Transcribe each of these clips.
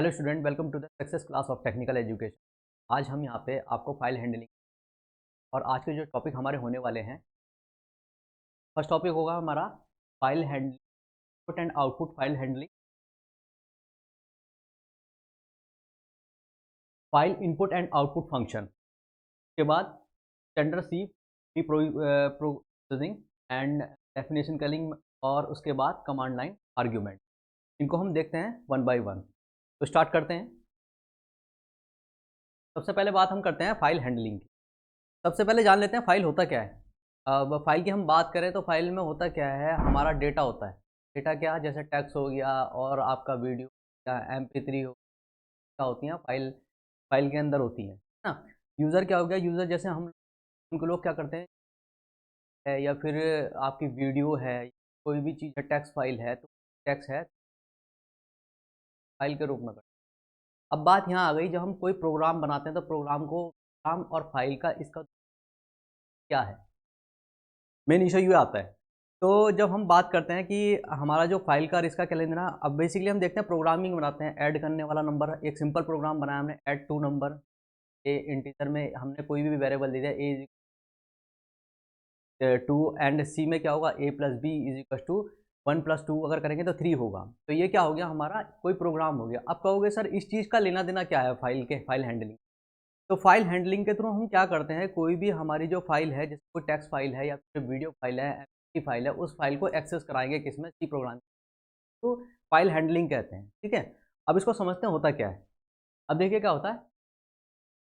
Hello student, welcome to the success class of technical education. आज हम यहाँ पे आपको फाइल हैंडलिंग और आज के जो टॉपिक हमारे होने वाले हैं, फर्स्ट टॉपिक होगा हमारा file handling, input and output file handling, file input and output function. उसके बाद standard C pre processing and definition calling, और उसके बाद कमांड लाइन आर्ग्यूमेंट। इनको हम देखते हैं वन बाय वन। तो स्टार्ट करते हैं। सबसे पहले बात हम करते हैं फाइल हैंडलिंग की। सबसे पहले जान लेते हैं फाइल होता क्या है। अब फाइल की हम बात करें तो फाइल में होता क्या है, हमारा डेटा होता है। डेटा क्या, जैसे टेक्स्ट हो गया और आपका वीडियो या MP3 हो, क्या होती हैं फाइल, फाइल के अंदर होती हैं ना। यूज़र क्या हो गया, यूज़र जैसे हम उनको लोग क्या करते हैं या फिर आपकी वीडियो है, कोई भी चीज़ है, टेक्स्ट फाइल है तो टेक्स्ट है फाइल के रूप में करते हैं। अब बात यहाँ आ गई, जब हम कोई प्रोग्राम बनाते हैं तो प्रोग्राम और फाइल का इसका क्या है, मेन इशू ये आता है। तो जब हम बात करते हैं कि हमारा जो फाइल का और इसका क्या लेना, अब बेसिकली हम देखते हैं प्रोग्रामिंग बनाते हैं, ऐड करने वाला नंबर, एक सिंपल प्रोग्राम बनाया हमने, add two number. A integer में हमने कोई भी वेरिएबल दे दिया, ए टू, एंड सी में क्या होगा, A plus B is equal to 1+2, अगर करेंगे तो 3 होगा। तो ये क्या हो गया, हमारा कोई प्रोग्राम हो गया। अब कहोगे सर इस चीज़ का लेना देना क्या है फाइल के, फाइल हैंडलिंग। तो फाइल हैंडलिंग के थ्रू हम क्या करते हैं, कोई भी हमारी जो फाइल है, जैसे कोई टेक्स्ट फाइल है या फिर वीडियो फाइल है, MP फाइल है, उस फाइल को एक्सेस कराएंगे किसमें, सी प्रोग्राम। तो फाइल हैंडलिंग कहते हैं, ठीक है। अब इसको समझते हैं होता क्या है। अब देखिए क्या होता है,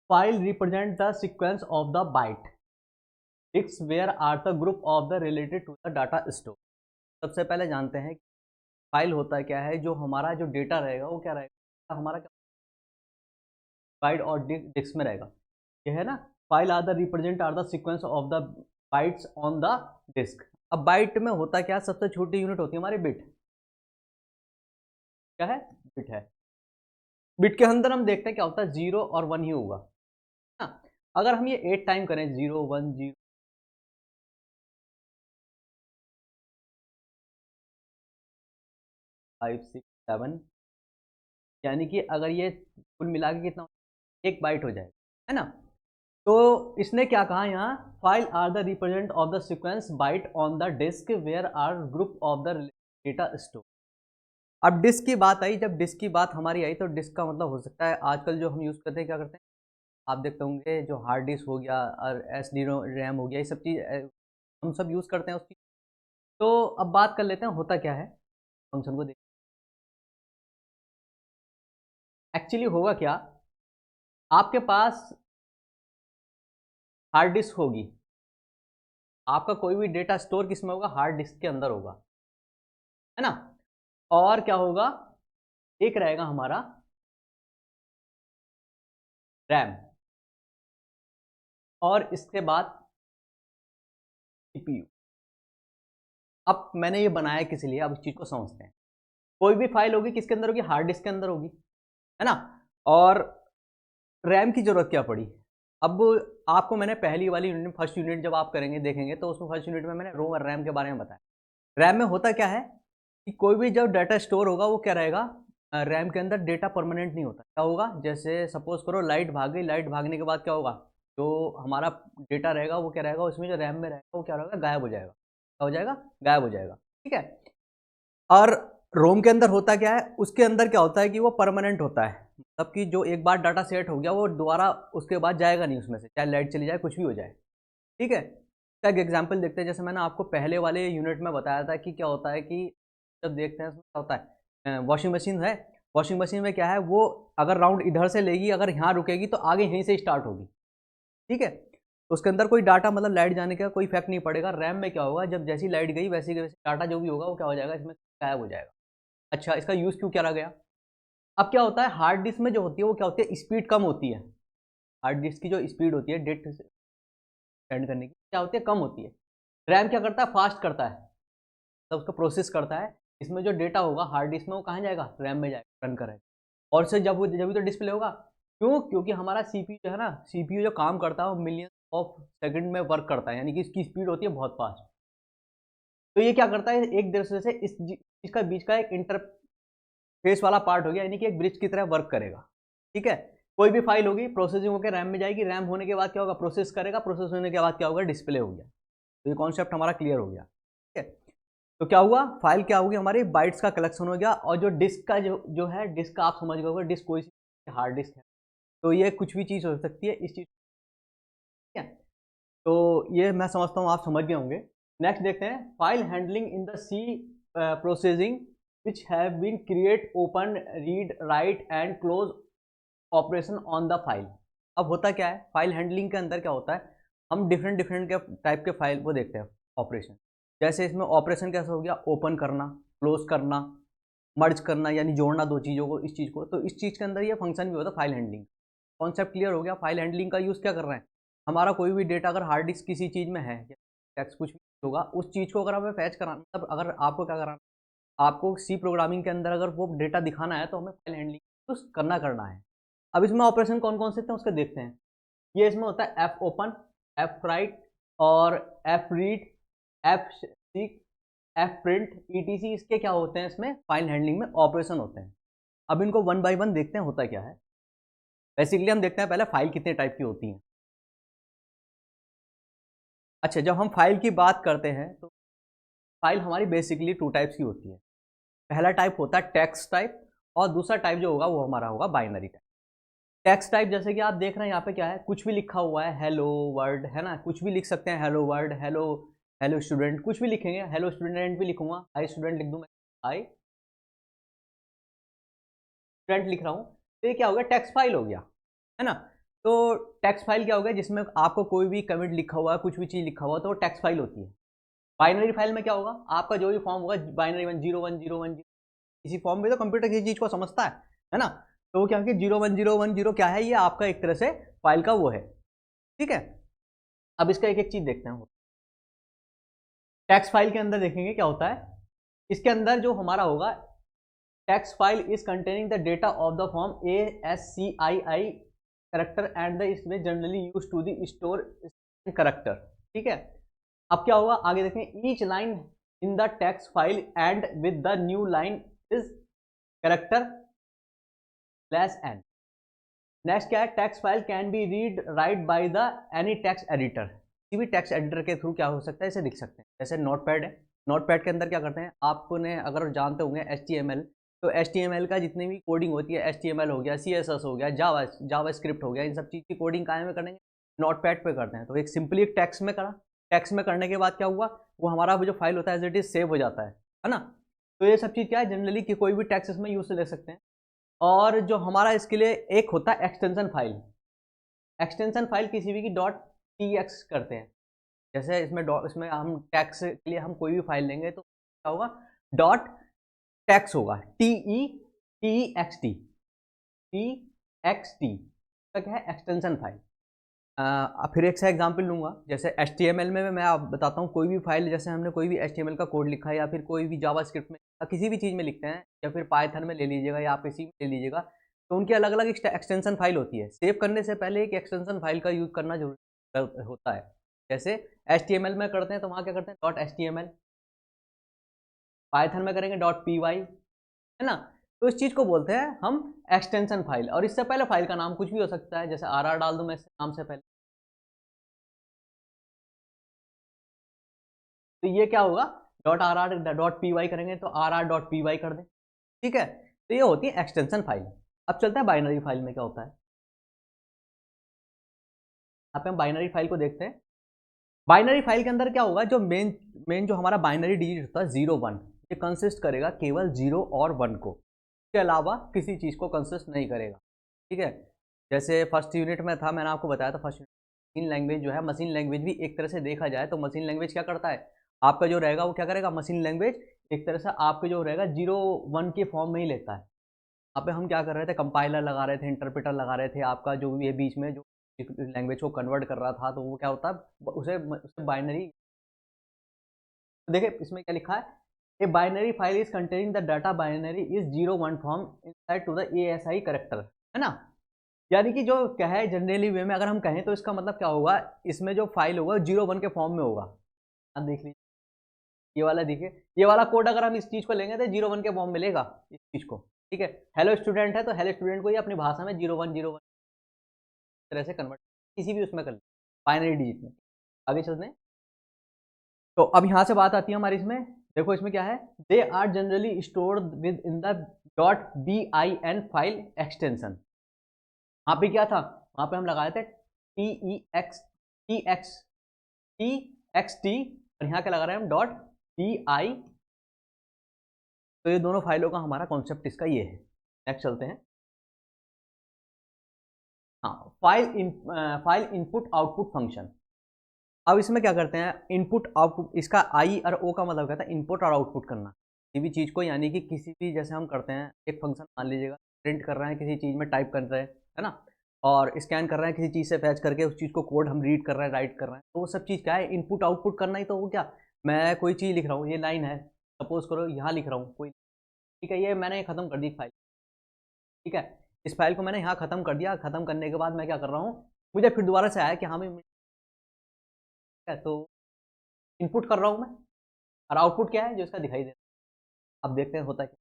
file represent the sequence of the byte, disk where are the group of the related to the data store. सबसे पहले जानते हैं फाइल होता क्या है, जो हमारा जो डेटा रहेगा वो क्या रहेगा, हमारा बाइट और डिस्क में रहेगा। ये है ना, file are the represent are the sequence of the bytes on the disk. अब बाइट में होता क्या, सबसे छोटी यूनिट होती है हमारी बिट। क्या है, बिट है। बिट के अंदर हम देखते हैं क्या होता है, 0 और 1 ही होगा ना। अगर हम ये 8 टाइम करें, 0 1 0 5 6 7, यानी कि अगर ये कुल मिला के कितना, एक बाइट हो जाएगा, है ना। तो इसने क्या कहा यहाँ, file are the represent of the sequence byte on the disk where are group of the data store. अब डिस्क की बात आई, जब डिस्क की बात हमारी आई तो डिस्क का मतलब हो सकता है आजकल जो हम यूज़ करते हैं, क्या करते हैं, आप देखते होंगे जो हार्ड डिस्क हो गया और SD रैम हो गया, ये सब चीज़ हम सब यूज़ करते हैं उसकी। तो अब बात कर लेते हैं होता क्या है, फंक्शन को देख। एक्चुअली होगा क्या, आपके पास हार्ड डिस्क होगी, आपका कोई भी डेटा स्टोर किस में होगा, हार्ड डिस्क के अंदर होगा, है ना। और क्या होगा, एक रहेगा हमारा रैम, और इसके बाद CPU। अब मैंने ये बनाया किस लिए, अब इस चीज़ को समझते हैं। कोई भी फाइल होगी किसके अंदर होगी, हार्ड डिस्क के अंदर होगी, है ना। और रैम की ज़रूरत क्या पड़ी, अब आपको मैंने पहली वाली यूनिट, फर्स्ट यूनिट जब आप करेंगे देखेंगे तो उसमें फर्स्ट यूनिट में मैंने रोम और रैम के बारे में बताया। रैम में होता क्या है कि कोई भी जब डाटा स्टोर होगा वो क्या रहेगा, रैम के अंदर डेटा परमानेंट नहीं होता। क्या होगा, जैसे सपोज करो लाइट भाग गई, लाइट भागने के बाद क्या होगा, जो हमारा डेटा रहेगा वो क्या रहेगा, उसमें जो रैम में रहेगा वो क्या रहेगा, गायब हो जाएगा। क्या हो जाएगा, गायब हो जाएगा, ठीक है। और रोम के अंदर होता क्या है, उसके अंदर क्या होता है कि वो परमानेंट होता है, मतलब कि जो एक बार डाटा सेट हो गया वो दोबारा उसके बाद जाएगा नहीं उसमें से, चाहे लाइट चली जाए कुछ भी हो जाए, ठीक है। इसका एक एग्जाम्पल देखते हैं, जैसे मैंने आपको पहले वाले यूनिट में बताया था कि क्या होता है कि जब देखते हैं उसमें क्या होता है, वॉशिंग मशीन है, वॉशिंग मशीन में क्या है, वो अगर राउंड इधर से लेगी, अगर यहाँ रुकेगी तो आगे यहीं से स्टार्ट होगी, ठीक है। तो उसके अंदर कोई डाटा, मतलब लाइट जाने का कोई इफेक्ट नहीं पड़ेगा। रैम में क्या होगा, जब जैसी लाइट गई वैसे के वैसे डाटा जो भी होगा वो क्या हो जाएगा, इसमें गायब हो जाएगा। अच्छा, इसका यूज़ क्यों करा गया। अब क्या होता है, हार्ड डिस्क में जो होती है वो क्या होती है, स्पीड कम होती है। हार्ड डिस्क की जो स्पीड होती है डेटा सेंड करने की, क्या होती है, कम होती है। रैम क्या करता है, फास्ट करता है, तब उसको प्रोसेस करता है। इसमें जो डेटा होगा हार्ड डिस्क में वो कहाँ जाएगा, रैम में जाएगा, रन करेगा। और से जब भी तो डिस्प्ले होगा, क्यों, क्योंकि हमारा CPU जो है ना, CPU जो काम करता है वो मिलियन ऑफ सेकंड में वर्क करता है, यानी कि इसकी स्पीड होती है बहुत फास्ट। तो ये क्या करता है, एक दूसरे से इसका बीच का एक फेस वाला पार्ट हो गया, यानी कि एक ब्रिज की तरह वर्क करेगा। ठीक है, कोई भी फाइल होगी प्रोसेसिंग होकर रैम में जाएगी, रैम होने के बाद क्या होगा, प्रोसेस करेगा, प्रोसेस होने के बाद क्या होगा, डिस्प्ले हो गया। तो ये कॉन्सेप्ट हमारा क्लियर हो गया। ठीक है, तो क्या हुआ, फाइल क्या होगी हमारी, बाइट्स का कलेक्शन हो गया। और जो डिस्क का जो है, डिस्क का आप समझ गए होगा, डिस्क कोई सी हार्ड डिस्क है, तो ये कुछ भी चीज़ हो सकती है इस चीज़। ठीक है, तो ये मैं समझता हूँ आप समझ गए होंगे। नेक्स्ट देखते हैं, file handling in the C processing which have been create, open, read, write and close operation on the file. अब होता क्या है, फाइल हैंडलिंग के अंदर क्या होता है, हम डिफरेंट डिफरेंट के टाइप के फाइल को देखते हैं ऑपरेशन। जैसे इसमें ऑपरेशन कैसे हो गया, ओपन करना, क्लोज करना, मर्ज करना, यानी जोड़ना दो चीज़ों को, इस चीज़ को। तो इस चीज़ के अंदर ये फंक्शन भी होता है फाइल हैंडलिंग। कॉन्सेप्ट क्लियर हो गया। फाइल हैंडलिंग का यूज़ क्या कर रहे हैं, हमारा कोई भी डेटा अगर हार्ड डिस्क किसी चीज़ में है, टेक्स्ट कुछ भी होगा, उस चीज़ को अगर हमें फैच कराना, मतलब अगर आपको क्या कराना, आपको सी प्रोग्रामिंग के अंदर अगर वो डेटा दिखाना है, तो हमें फाइल हैंडलिंग यूज़ करना है। अब इसमें ऑपरेशन कौन कौन से थे उसके देखते हैं। ये इसमें होता है एफ ओपन, एफ राइट और F read, F seek, F print, etc. इसके क्या होते हैं, इसमें फाइल हैंडलिंग में ऑपरेशन होते हैं। अब इनको वन बाय वन देखते हैं होता क्या है। बेसिकली हम देखते हैं पहले फाइल कितने टाइप की होती हैं। अच्छा, जब हम फाइल की बात करते हैं तो फाइल हमारी बेसिकली टू टाइप्स की होती है। पहला टाइप होता है टेक्स्ट टाइप, और दूसरा टाइप जो होगा वो हमारा होगा बाइनरी टाइप। टेक्स्ट टाइप जैसे कि आप देख रहे हैं यहाँ पे क्या है, कुछ भी लिखा हुआ है, हेलो वर्ड है ना, कुछ भी लिख सकते हैं, hello word, hello, hello student, कुछ भी लिखेंगे, हेलो स्टूडेंट भी लिखूंगा, हाई स्टूडेंट लिख दूँ मैं, हाई स्टूडेंट लिख रहा हूँ, तो ये क्या हो गया, टेक्स्ट फाइल हो गया, है ना। तो टेक्स्ट फाइल क्या हो गया, जिसमें आपको कोई भी कमेंट लिखा हुआ है, कुछ भी चीज़ लिखा हुआ है, तो वो टेक्स्ट फाइल होती है। बाइनरी फाइल में क्या होगा, आपका जो भी फॉर्म होगा, बाइनरी 1 0 1 0 1 0, इसी फॉर्म में तो कंप्यूटर किसी चीज़ को समझता है ना। तो वो क्या है, 0 1 0 1 0 क्या है, ये आपका एक तरह से फाइल का वो है। ठीक है, अब इसका एक एक चीज़ देखते हैं। टेक्स्ट फाइल के अंदर देखेंगे क्या होता है, इसके अंदर जो हमारा होगा, text file is containing the data of the form ASCII character and the इसमें generally use to the store character. ठीक है, अब क्या होगा आगे देखें, each line in the text file end with the new line is character less N. Next क्या है, text file can be read write by the any text editor. किसी भी टेक्स्ट एडिटर के थ्रू क्या हो सकता है, इसे लिख सकते हैं। जैसे नोटपैड है, नोटपैड के अंदर क्या करते हैं, आपने अगर जानते होंगे HTML, तो HTML का जितनी भी कोडिंग होती है, HTML हो गया, CSS हो गया, जावा स्क्रिप्ट हो गया, इन सब चीज़ की कोडिंग कहाँ में करेंगे, नोटपैड पे करते हैं। तो एक सिंपली एक टेक्स्ट में करा, टेक्स्ट में करने के बाद क्या हुआ, वो हमारा जो फाइल होता है एज इट इज सेव हो जाता है ना। तो ये सब चीज़ क्या है, जनरली कि कोई भी टेक्स्ट इसमें यूज ले सकते हैं। और जो हमारा इसके लिए एक होता है एक्सटेंशन फाइल। एक्सटेंशन फाइल किसी भी की .tx करते हैं। जैसे इसमें हम टैक्स के लिए हम कोई भी फाइल लेंगे तो क्या होगा, डॉट टैक्स होगा, TEXT का क्या है, एक्सटेंशन फाइल। फिर एक सा एग्जांपल लूँगा, जैसे HTML में मैं आप बताता हूँ, कोई भी फाइल, जैसे हमने कोई भी HTML का कोड लिखा है, या फिर कोई भी जावास्क्रिप्ट में या किसी भी चीज़ में लिखते हैं, या फिर पाइथन में ले लीजिएगा, या आप इसी में ले लीजिएगा, तो उनकी अलग अलग एक्सटेंशन फाइल होती है। सेव करने से पहले एक एक्सटेंशन फाइल का यूज़ करना जरूरी होता है। जैसे HTML में करते हैं तो वहाँ क्या करते हैं, .html, पाइथन में करेंगे .py, है ना। तो इस चीज़ को बोलते हैं हम एक्सटेंशन फाइल। और इससे पहले फाइल का नाम कुछ भी हो सकता है, जैसे RR डाल दूँ मैं इससे नाम से पहले, तो ये क्या होगा, .RR.py करेंगे तो RR.py कर दें। ठीक है, तो ये होती है एक्सटेंशन फाइल। अब चलते हैं बाइनरी फाइल में क्या होता है। यहाँ पे हम बाइनरी फाइल को देखते हैं। बाइनरी फाइल के अंदर क्या होगा, जो मेन मेन जो हमारा बाइनरी डिजिट होता है 0 1, ये कंसिस्ट करेगा केवल 0 और 1 को, इसके अलावा किसी चीज़ को कंसिस्ट नहीं करेगा। ठीक है, जैसे फर्स्ट यूनिट में था, मैंने आपको बताया था, फर्स्ट यूनिट मशीन लैंग्वेज जो है, मशीन लैंग्वेज भी एक तरह से देखा जाए तो मशीन लैंग्वेज क्या करता है, आपका जो रहेगा वो क्या करेगा, मशीन लैंग्वेज एक तरह से आपके जो रहेगा 0 1 के फॉर्म में ही लेता है। यहाँ पे हम क्या कर रहे थे, कंपाइलर लगा रहे थे, इंटरप्रेटर लगा रहे थे, आपका जो भी ये बीच में जो लैंग्वेज को कन्वर्ट कर रहा था, तो वो क्या होता है, उसे बाइनरी। देखिए इसमें क्या लिखा है, a binary file is containing the data binary is 0 1 form inside to the ASI character, है ना। यानी कि जो क्या है, जनरली वे में अगर हम कहें तो इसका मतलब क्या होगा, इसमें जो फाइल होगा 0 1 के फॉर्म में होगा। अब देख लीजिए, ये वाला देखिए, ये वाला कोड अगर हम इस चीज़ को लेंगे तो 0 1 के फॉर्म मिलेगा इस चीज़ को। ठीक है। हेलो स्टूडेंट है तो हेलो स्टूडेंट को ही अपनी भाषा में 0101 तरह से कन्वर्ट किसी भी उसमें कर ले, बाइनरी डिजिट में। आगे चलते हैं। तो अब यहाँ से बात आती है हमारी इसमें, देखो इसमें क्या है, they are generally stored with in the .bin file extension. वहाँ पे क्या था, वहाँ पे हम लगाए थे TXT और यहाँ क्या लगा रहे हैं हम .bi। तो ये दोनों फाइलों का हमारा कॉन्सेप्ट इसका ये है। नेक्स्ट चलते हैं। हाँ, फाइल इनपुट आउटपुट फंक्शन। अब इसमें क्या करते हैं, इनपुट आउटपुट, इसका आई और ओ का मतलब कहता है इनपुट और आउटपुट करना किसी भी चीज़ को, यानी कि किसी भी, जैसे हम करते हैं एक फंक्शन मान लीजिएगा, प्रिंट कर रहे हैं किसी चीज़ में, टाइप कर रहे हैं, है ना, और स्कैन कर रहे हैं किसी चीज़ से फैच करके उस चीज़ को कोड हम रीड कर रहे हैं, राइट कर रहे हैं, तो वो सब चीज़ क्या है, इनपुट आउटपुट करना ही। तो वो क्या, मैं कोई चीज़ लिख रहा हूँ, ये लाइन है, सपोज करो यहाँ लिख रहा हूँ कोई, ठीक है, ये मैंने ख़त्म कर दी फाइल, ठीक है, इस फाइल को मैंने यहाँ ख़त्म कर दिया। ख़त्म करने के बाद मैं क्या कर रहा हूँ, मुझे फिर दोबारा से आया कि हाँ मैं, तो इनपुट कर रहा हूँ मैं, और आउटपुट क्या है जो इसका दिखाई दे रहा है। अब देखते हैं होता है क्या।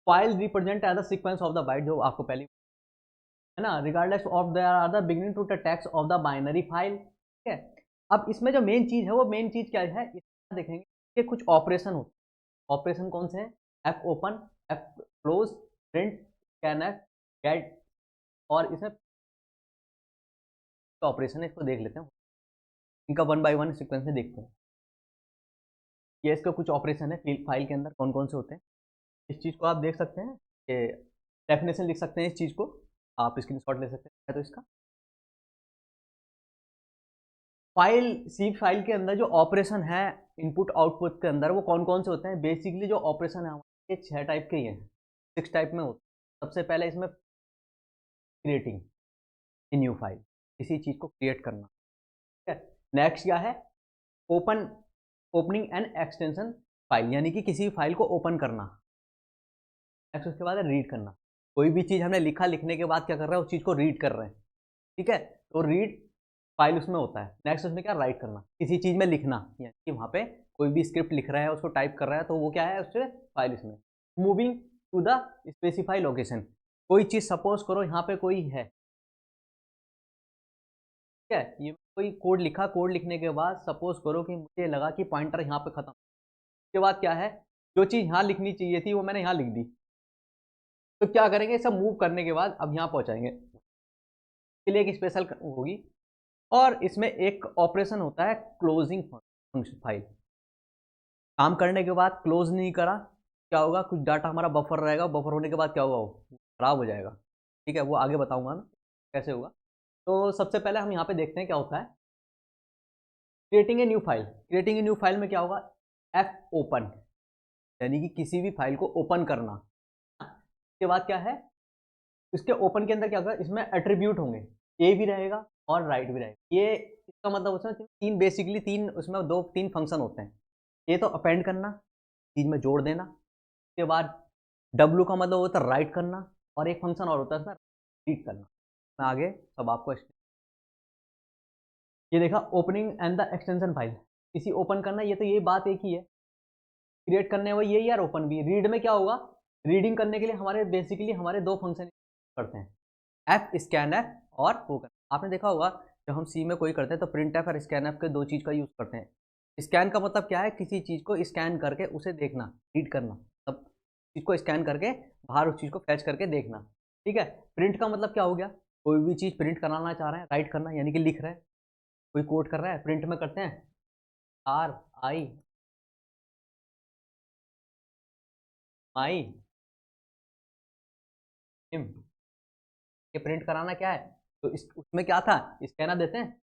File represent as the sequence of the byte, जो आपको पहले है ना, regardless of the are the beginning to the text of the binary file, ठीक है। अब इसमें जो मेन चीज़ है, वो मेन चीज़ क्या है, इसमें देखेंगे कि कुछ ऑपरेशन होते हैं। ऑपरेशन कौन से हैं, f open, f close, print, scan f, get, और इसमें ऑपरेशन है, इसको देख लेते हैं, इनका वन बाय वन सीक्वेंस में देखते हैं। ये इसका कुछ ऑपरेशन है फाइल के अंदर, कौन कौन से होते हैं। इस चीज़ को आप देख सकते हैं कि डेफिनेशन लिख सकते हैं, इस चीज़ को आप स्क्रीनशॉट ले सकते हैं। तो इसका फाइल, सी फाइल के अंदर जो ऑपरेशन है इनपुट आउटपुट के अंदर, वो कौन कौन से होते हैं। बेसिकली जो ऑपरेशन है हमारे, ये 6 टाइप के ही हैं, 6 टाइप में होते हैं। सबसे पहले इसमें क्रिएटिंग ए न्यू फाइल, किसी चीज़ को क्रिएट करना, ठीक है। नेक्स्ट क्या है, open, opening and extension file, यानी कि किसी फाइल को ओपन करना। नेक्स्ट उसके बाद है रीड करना, कोई भी चीज़ हमने लिखा, लिखने के बाद क्या कर रहे हैं, उस चीज़ को रीड कर रहे हैं, ठीक है, तो रीड फाइल उसमें होता है। नेक्स्ट उसमें क्या, राइट करना, किसी चीज़ में लिखना, यानी कि वहाँ पे कोई भी स्क्रिप्ट लिख रहा है, उसको टाइप कर रहा है, तो वो क्या है, उससे फाइल इसमें। Moving to the specify location, कोई चीज़ सपोज करो यहाँ पे कोई है, ठीक है, ये कोई कोड लिखा, कोड लिखने के बाद सपोज करो कि मुझे लगा कि पॉइंटर यहाँ पे खत्म, उसके बाद क्या है, जो चीज़ यहाँ लिखनी चाहिए थी वो मैंने यहाँ लिख दी, तो क्या करेंगे, सब मूव करने के बाद अब यहाँ पहुँचाएंगे, इसके लिए एक स्पेशल होगी। और इसमें एक ऑपरेशन होता है क्लोजिंग फंक्शन, फाइल काम करने के बाद क्लोज नहीं करा, क्या होगा, कुछ डाटा हमारा बफर रहेगा, बफर होने के बाद क्या होगा, वो खराब हो जाएगा, ठीक है, वो आगे बताऊंगा मैं कैसे होगा। तो सबसे पहले हम यहाँ पे देखते हैं क्या होता है, creating a new file. Creating a new file में क्या होगा, एफ ओपन, यानी कि किसी भी फाइल को ओपन करना। उसके बाद क्या है, इसके ओपन के अंदर क्या होगा, इसमें एट्रीब्यूट होंगे, ए भी रहेगा और राइट भी रहेगा। ये इसका मतलब उसमें तीन, बेसिकली तीन, उसमें दो तीन फंक्शन होते हैं। ये तो अपेंड करना, चीज में जोड़ देना, उसके बाद डब्लू का मतलब होता है राइट करना, और एक फंक्शन और होता है इसमें रीड करना। मैं आगे सब आपको ये देखा, opening and the extension file, किसी ओपन करना, ये तो ये बात एक ही है, क्रिएट करने वो यही यार, ओपन भी। रीड में क्या होगा, रीडिंग करने के लिए हमारे बेसिकली हमारे दो फंक्शन करते हैं, एफ स्कैन एफ और वो करना। आपने देखा होगा जब हम सी में कोई करते हैं तो प्रिंट एफ और स्कैन एफ के दो चीज़ का यूज़ करते हैं। स्कैन का मतलब क्या है, किसी चीज़ को स्कैन करके उसे देखना, रीड करना, तब चीज़ को स्कैन करके बाहर उस चीज़ को फैच करके देखना, ठीक है। प्रिंट का मतलब क्या हो गया, कोई भी चीज़ प्रिंट कराना चाह रहे हैं, राइट करना, यानी कि लिख रहे हैं, कोई कोड कर रहा है, प्रिंट में करते हैं आर आई आई एम, ये प्रिंट कराना क्या है, तो इस उसमें क्या था, स्कैनर देते हैं,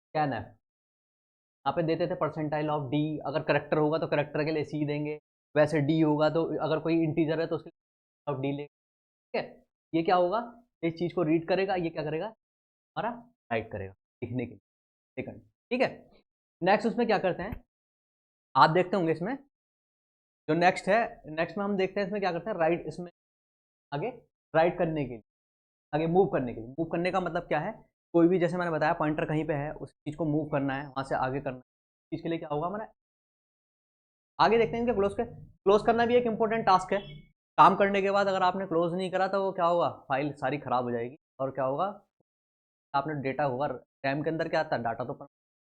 स्कैन है, यहाँ पे देते थे परसेंटाइल ऑफ डी, अगर करेक्टर होगा तो करेक्टर के लिए सी देंगे, वैसे डी होगा तो अगर कोई इंटीजर है तो उसके लिए ऑफ डी लेंगे, ठीक है। ये क्या होगा, इस चीज़ को रीड करेगा, ये क्या करेगा, हमारा राइट करेगा लिखने के लिए, ठीक है। नेक्स्ट उसमें क्या करते हैं, आप देखते होंगे इसमें जो नेक्स्ट है, नेक्स्ट में हम देखते हैं इसमें क्या करते हैं, राइट, इसमें आगे राइट करने के लिए, आगे मूव करने के लिए। मूव करने का मतलब क्या है, कोई भी, जैसे मैंने बताया पॉइंटर कहीं पे है, उस चीज़ को मूव करना है, वहाँ से आगे करना है, इसके लिए क्या होगा हमारा। आगे देखते हैं कि क्लोज करना भी एक इंपॉर्टेंट टास्क है। काम करने के बाद अगर आपने क्लोज नहीं करा तो वो क्या होगा, फाइल सारी खराब हो जाएगी और क्या होगा, आपने डेटा होगा रैम के अंदर क्या आता है, डाटा तो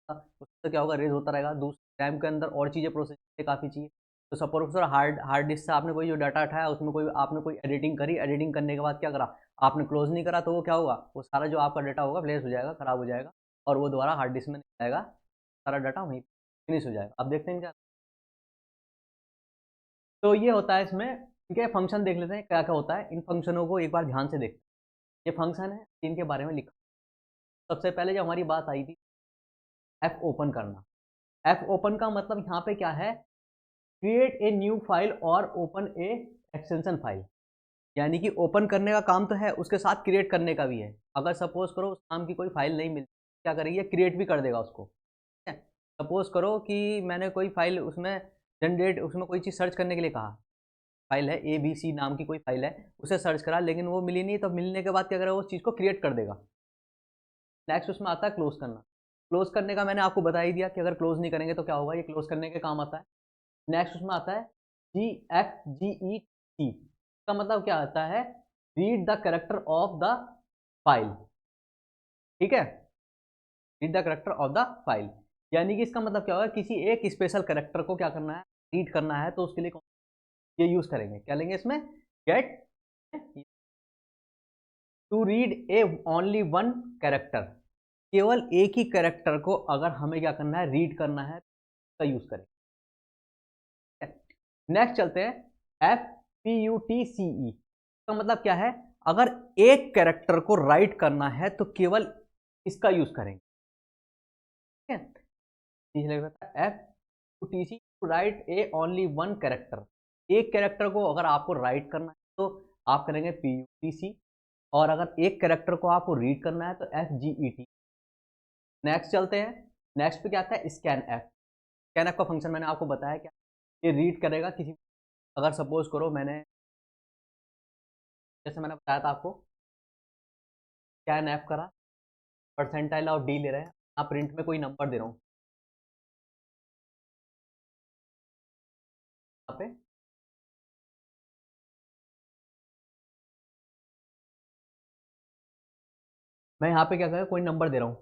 उससे क्या होगा, रेज होता रहेगा। दूसरे रैम के अंदर और चीज़ें प्रोसेस काफ़ी चीज़ें, तो सपोज सर हार्ड डिस्क से आपने कोई जो डाटा उठाया उसमें कोई आपने कोई एडिटिंग करी, एडिटिंग करने के बाद क्या करा, आपने क्लोज नहीं करा, तो वो क्या होगा, वो सारा जो आपका डाटा होगा फ्लैश हो जाएगा, खराब हो जाएगा और वो दोबारा हार्ड डिस्क में नहीं आएगा, सारा डाटा वहीं फिनिश हो जाएगा। अब देखते हैं क्या, तो ये होता है इसमें। इनके फंक्शन देख लेते हैं क्या क्या होता है, इन फंक्शनों को एक बार ध्यान से देखते हैं। ये फंक्शन है, इनके बारे में लिखा। सबसे पहले जब हमारी बात आई थी एफ ओपन करना, एफ ओपन का मतलब यहाँ पे क्या है, क्रिएट ए न्यू फाइल और ओपन ए एक्सटेंशन फाइल। यानी कि ओपन करने का काम तो है, उसके साथ क्रिएट करने का भी है। अगर सपोज करो उस नाम की कोई फाइल नहीं मिलती, क्या करेगी, क्रिएट भी कर देगा उसको। ठीक है, सपोज करो कि मैंने कोई फाइल उसमें जनरेट, उसमें कोई चीज़ सर्च करने के लिए कहा, फाइल है ABC नाम की कोई फाइल है, उसे सर्च करा लेकिन वो मिली नहीं, तो मिलने के बाद क्या करेगा, उस चीज़ को क्रिएट कर देगा। नेक्स्ट उसमें आता है क्लोज करना। क्लोज करने का मैंने आपको बता ही दिया कि अगर क्लोज नहीं करेंगे तो क्या होगा, ये क्लोज करने के काम आता है। नेक्स्ट उसमें आता है GFGET का मतलब क्या आता है, read the character of the file. ठीक है, read the character of the file, यानी कि इसका मतलब क्या होगा, किसी एक स्पेशल कैरेक्टर को क्या करना है, रीड करना है, तो उसके लिए ये यूज करेंगे, क्या लेंगे इसमें, get to read a only one character. केवल एक ही कैरेक्टर को अगर हमें क्या करना है, रीड करना है, तो यूज करेंगे। नेक्स्ट चलते हैं FPUTCE का मतलब क्या है, अगर एक कैरेक्टर को राइट करना है तो केवल इसका यूज करेंगे। ठीक है, FPUTC to write a only one character. एक कैरेक्टर को अगर आपको राइट करना है तो आप करेंगे PUTC, और अगर एक कैरेक्टर को आपको रीड करना है तो FGET। नेक्स्ट चलते हैं, नेक्स्ट पे क्या आता है, स्कैन एफ का फंक्शन मैंने आपको बताया क्या, ये रीड करेगा किसी, अगर सपोज करो मैंने, जैसे मैंने बताया था आपको, स्कैन एफ करा, परसेंटाइल ऑफ D ले रहे हैं, आप प्रिंट में कोई नंबर दे रहा हूँ यहाँ पे, मैं यहाँ पे क्या करेगा, कोई नंबर दे रहा हूँ,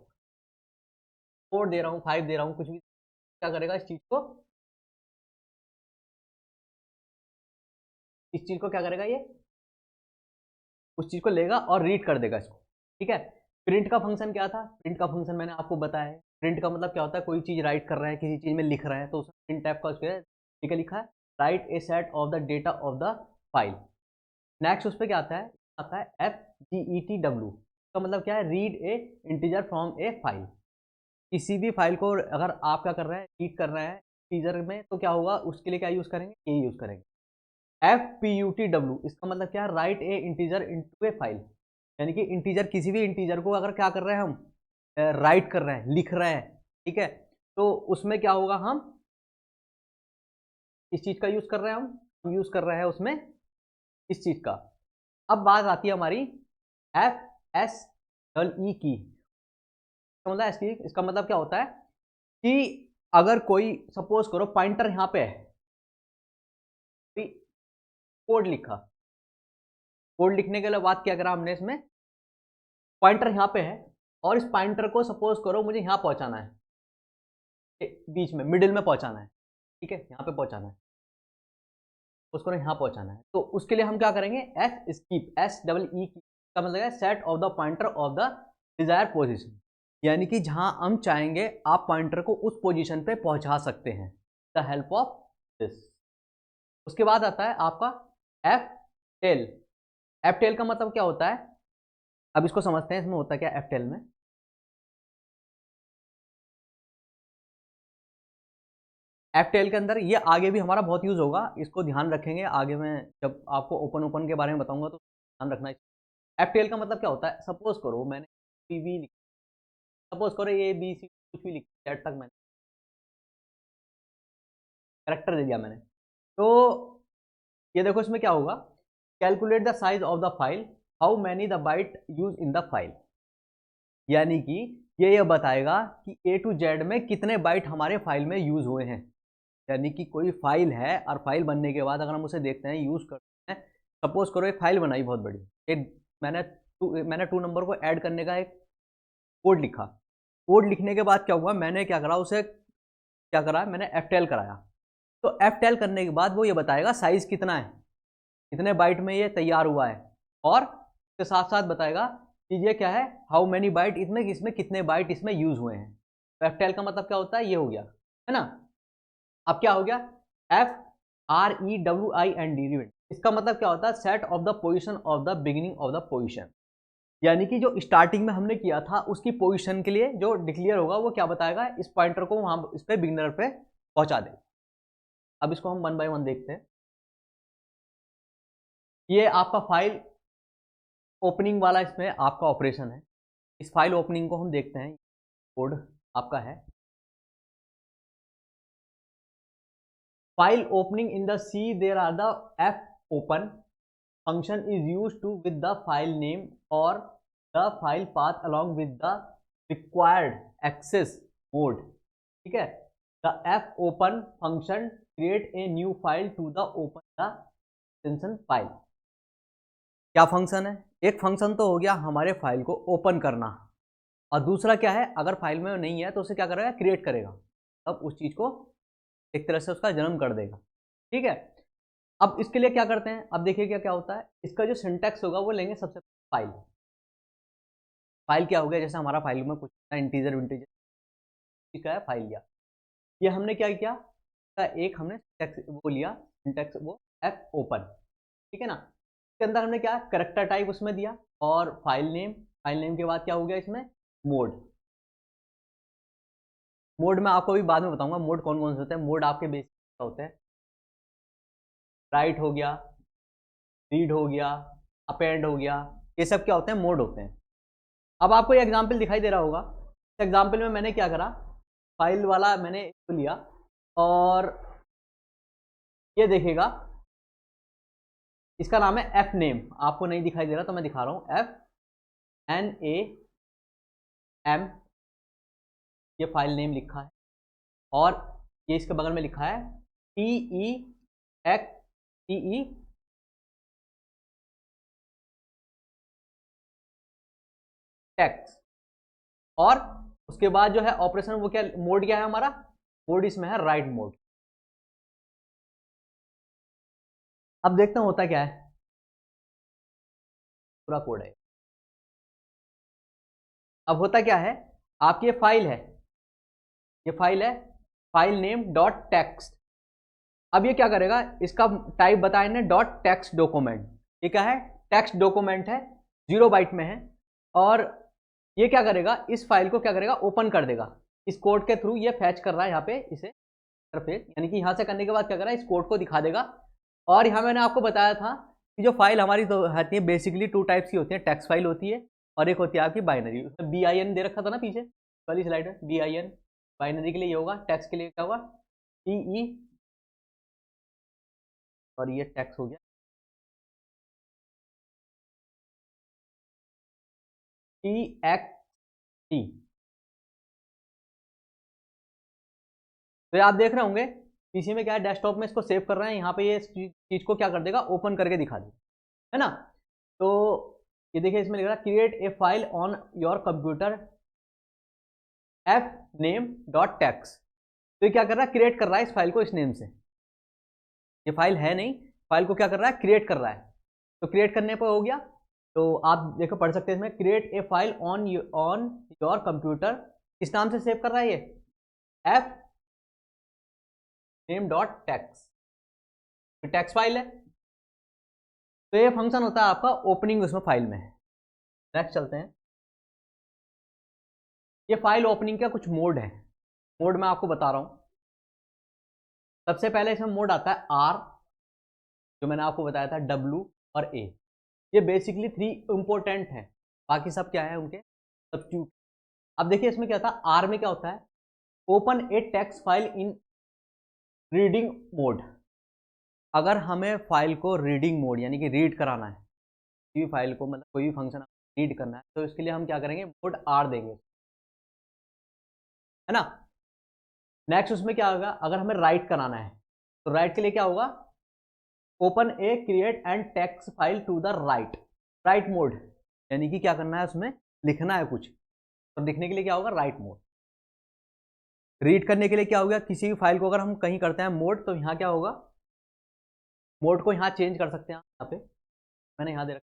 4 दे रहा हूँ, 5 दे रहा हूँ, कुछ भी, क्या करेगा, इस चीज को क्या करेगा, ये उस चीज को लेगा और रीड कर देगा इसको। ठीक है, प्रिंट का फंक्शन क्या था, प्रिंट का फंक्शन मैंने आपको बताया है। प्रिंट का मतलब क्या होता है, कोई चीज राइट कर रहे हैं, किसी चीज में लिख रहे हैं, तो उसमें प्रिंट टाइप का उसके ठीक है लिखा है, right A set of the data of the file. Next उस पर क्या आता है FGETW का मतलब क्या है, read a integer from A file. किसी भी फाइल को अगर आप क्या कर रहे हैं, रीड कर रहे हैं इंटीजर में, तो क्या होगा, उसके लिए क्या यूज करेंगे, ये यूज करेंगे। FPUTW इसका मतलब क्या है, right a integer into A file. यानी कि इंटीजर, किसी भी इंटीजर को अगर क्या कर रहे हैं हम, राइट कर रहे हैं, लिख रहे हैं, ठीक है, तो उसमें क्या होगा, हम इस चीज का यूज कर रहे हैं, हम यूज कर रहे हैं उसमें इस चीज का। अब बात आती है हमारी FSE की, इसका मतलब क्या होता है कि अगर कोई सपोज करो पॉइंटर यहाँ पे है, कोड लिखा, कोड लिखने के लिए बात क्या करा हमने, इसमें पॉइंटर यहाँ पे है और इस पॉइंटर को सपोज करो मुझे यहाँ पहुंचाना है, बीच में मिडिल में पहुंचाना है, ठीक है, यहाँ पे पहुंचाना है, उसको यहाँ पहुंचाना है, तो उसके लिए हम क्या करेंगे, SEE का मतलब है set of the pointer of the desire position. यानी कि जहां हम चाहेंगे आप पॉइंटर को उस पोजीशन पे पहुंचा सकते हैं, द हेल्प ऑफ दिस। उसके बाद आता है आपका एफ टेल। एफ टेल का मतलब क्या होता है, अब इसको समझते हैं, इसमें होता क्या एफ टेल में। एफ टेल के अंदर ये आगे भी हमारा बहुत यूज होगा, इसको ध्यान रखेंगे आगे, मैं जब आपको ओपन ओपन के बारे में बताऊंगा तो ध्यान रखना। एफ टेल का मतलब क्या होता है, सपोज करो मैंने भी लिखा, सपोज करो ABC कुछ भी लिखा, तक मैंने करेक्टर दे दिया मैंने, तो ये देखो इसमें क्या होगा, calculate the size of the file, how many the byte use in the file. यानी कि ये बताएगा कि ए टू जेड में कितने बाइट हमारे फाइल में यूज़ हुए हैं। यानी कि कोई फाइल है और फाइल बनने के बाद अगर हम उसे देखते हैं, यूज़ करते हैं, सपोज करो एक फाइल बनाई बहुत बड़ी, एक मैंने 2 नंबर को ऐड करने का एक कोड लिखा। कोड लिखने के बाद क्या हुआ, मैंने क्या करा, उसे क्या करा, मैंने एफटेल कराया। तो एफटेल करने के बाद वो ये बताएगा साइज़ कितना है, कितने बाइट में ये तैयार हुआ है, और उसके साथ साथ बताएगा कि ये क्या है, हाउ मेनी बाइट, इसमें कितने बाइट इसमें यूज़ हुए हैं। तो एफटेल का मतलब क्या होता है, ये हो गया, है ना। अब क्या हो गया, FREWIND, इसका मतलब क्या होता है, set of the position of the beginning of the position. यानी कि जो स्टार्टिंग में हमने किया था उसकी पोजीशन के लिए जो डिक्लेयर होगा वो क्या बताएगा, इस पॉइंटर को वहां इस पे बिगिनर पे पहुंचा दे। अब इसको हम 1 बाय 1 देखते हैं। ये आपका फाइल ओपनिंग वाला इसमें आपका ऑपरेशन है। इस फाइल ओपनिंग को हम देखते हैं, कोड आपका है, file opening in the C there are the F open function is used to with the file name or the file path along with the required access mode। ठीक है, the fopen function create a new file to the open the extension file। क्या function है, एक function तो हो गया हमारे file को ओपन करना, और दूसरा क्या है, अगर फाइल में नहीं है तो उसे क्या करेगा, क्रिएट करेगा, तब उस चीज को एक तरह से उसका जन्म कर देगा। ठीक है, अब इसके लिए क्या करते हैं, अब देखिए क्या क्या होता है, इसका जो सिंटैक्स होगा वो लेंगे सबसे फाइल। फाइल क्या हो गया, जैसे हमारा फाइल में कुछ इंटीजर विंटीजर क्या है, फाइल लिया, ये हमने क्या किया, एक हमने वो लिया सिंटैक्स, वो एफ ओपन, ठीक है ना। इसके अंदर हमने क्या कैरेक्टर टाइप उसमें दिया, और फाइल नेम के बाद क्या हो गया इसमें, मोड। मोड में आपको भी बाद में बताऊंगा मोड कौन कौन से होते हैं। मोड आपके बेसिक होते हैं, राइट हो गया, रीड हो गया, अपेंड हो गया, ये सब क्या होते हैं, मोड होते हैं। अब आपको ये एग्जाम्पल दिखाई दे रहा होगा, इस एग्जाम्पल में मैंने क्या करा, फाइल वाला मैंने इसको लिया, और ये देखेगा इसका नाम है एफ नेम, आपको नहीं दिखाई दे रहा तो मैं दिखा रहा हूं, FNAM, ये फाइल नेम लिखा है, और ये इसके बगल में लिखा है TE टेक्स, और उसके बाद जो है ऑपरेशन, वो क्या मोड क्या है हमारा, मोड इसमें है राइट मोड। अब देखते हैं होता क्या है, पूरा कोड है। अब होता क्या है, आपकी ये फाइल है, ये फाइल है, फाइल नेम डॉट टेक्स्ट। अब ये क्या करेगा, इसका टाइप बताया इन्हें डॉट टेक्स्ट डॉक्यूमेंट, ये क्या है, टेक्स्ट डॉक्यूमेंट है, 0 बाइट में है, और ये क्या करेगा, इस फाइल को क्या करेगा, ओपन कर देगा, इस कोड के थ्रू ये फैच कर रहा है यहाँ पे इसे इंटरफेस, यानी कि यहाँ से करने के बाद क्या करेगा, इस कोड को दिखा देगा। और यहाँ मैंने आपको बताया था कि जो फाइल हमारी तो होती है बेसिकली 2 टाइप्स की होती है, टेक्स्ट फाइल होती है और एक होती है आपकी बाइनरी। उसमें BIN दे रखा था ना पीछे वाली स्लाइड में, BIN बाइनरी के लिए ये होगा, टेक्स्ट के लिए क्या होगा, TE, और ये टेक्स्ट हो गया TXT। तो ये आप देख रहे होंगे पीसी में क्या है, डेस्कटॉप में इसको सेव कर रहे हैं, यहाँ पे ये चीज को क्या कर देगा, ओपन करके दिखा देगा, है ना। तो ये देखिए इसमें लिख रहा है create a file on your computer FNAME.TEXT। तो ये क्या कर रहा है, क्रिएट कर रहा है इस फाइल को इस नेम से, ये फाइल है नहीं, फाइल को क्या कर रहा है, क्रिएट कर रहा है। तो क्रिएट करने पर हो गया, तो आप देखो पढ़ सकते हैं इसमें, create a file on your computer, किस नाम से सेव कर रहा है ये, FNAME.TEXT, टेक्स्ट फाइल है। तो ये फंक्शन होता है आपका ओपनिंग उसमें फाइल में है। नेक्स्ट चलते हैं, ये फाइल ओपनिंग का कुछ मोड है, मोड मैं आपको बता रहा हूं। सबसे पहले इसमें मोड आता है R, जो मैंने आपको बताया था W और A, ये बेसिकली 3 इंपॉर्टेंट है, बाकी सब क्या है उनके सब्स्टिट्यूट। अब देखिए इसमें क्या था, R में क्या होता है, open A text file in reading mode. अगर हमें फाइल को रीडिंग मोड यानी कि रीड कराना है, किसी भी फाइल को, मतलब कोई भी फंक्शन रीड करना है, तो इसके लिए हम क्या करेंगे, मोड R देंगे। है ना। नेक्स्ट उसमें क्या होगा, अगर हमें राइट कराना है तो राइट के लिए क्या होगा, open a create and text file to the write, write mode, यानी कि क्या करना है उसमें लिखना है कुछ, तो लिखने के लिए क्या होगा राइट मोड। रीड करने के लिए क्या होगा, किसी भी फाइल को अगर हम कहीं करते हैं मोड तो यहाँ क्या होगा, मोड को यहाँ चेंज कर सकते हैं, यहाँ पे मैंने यहाँ दे रखा,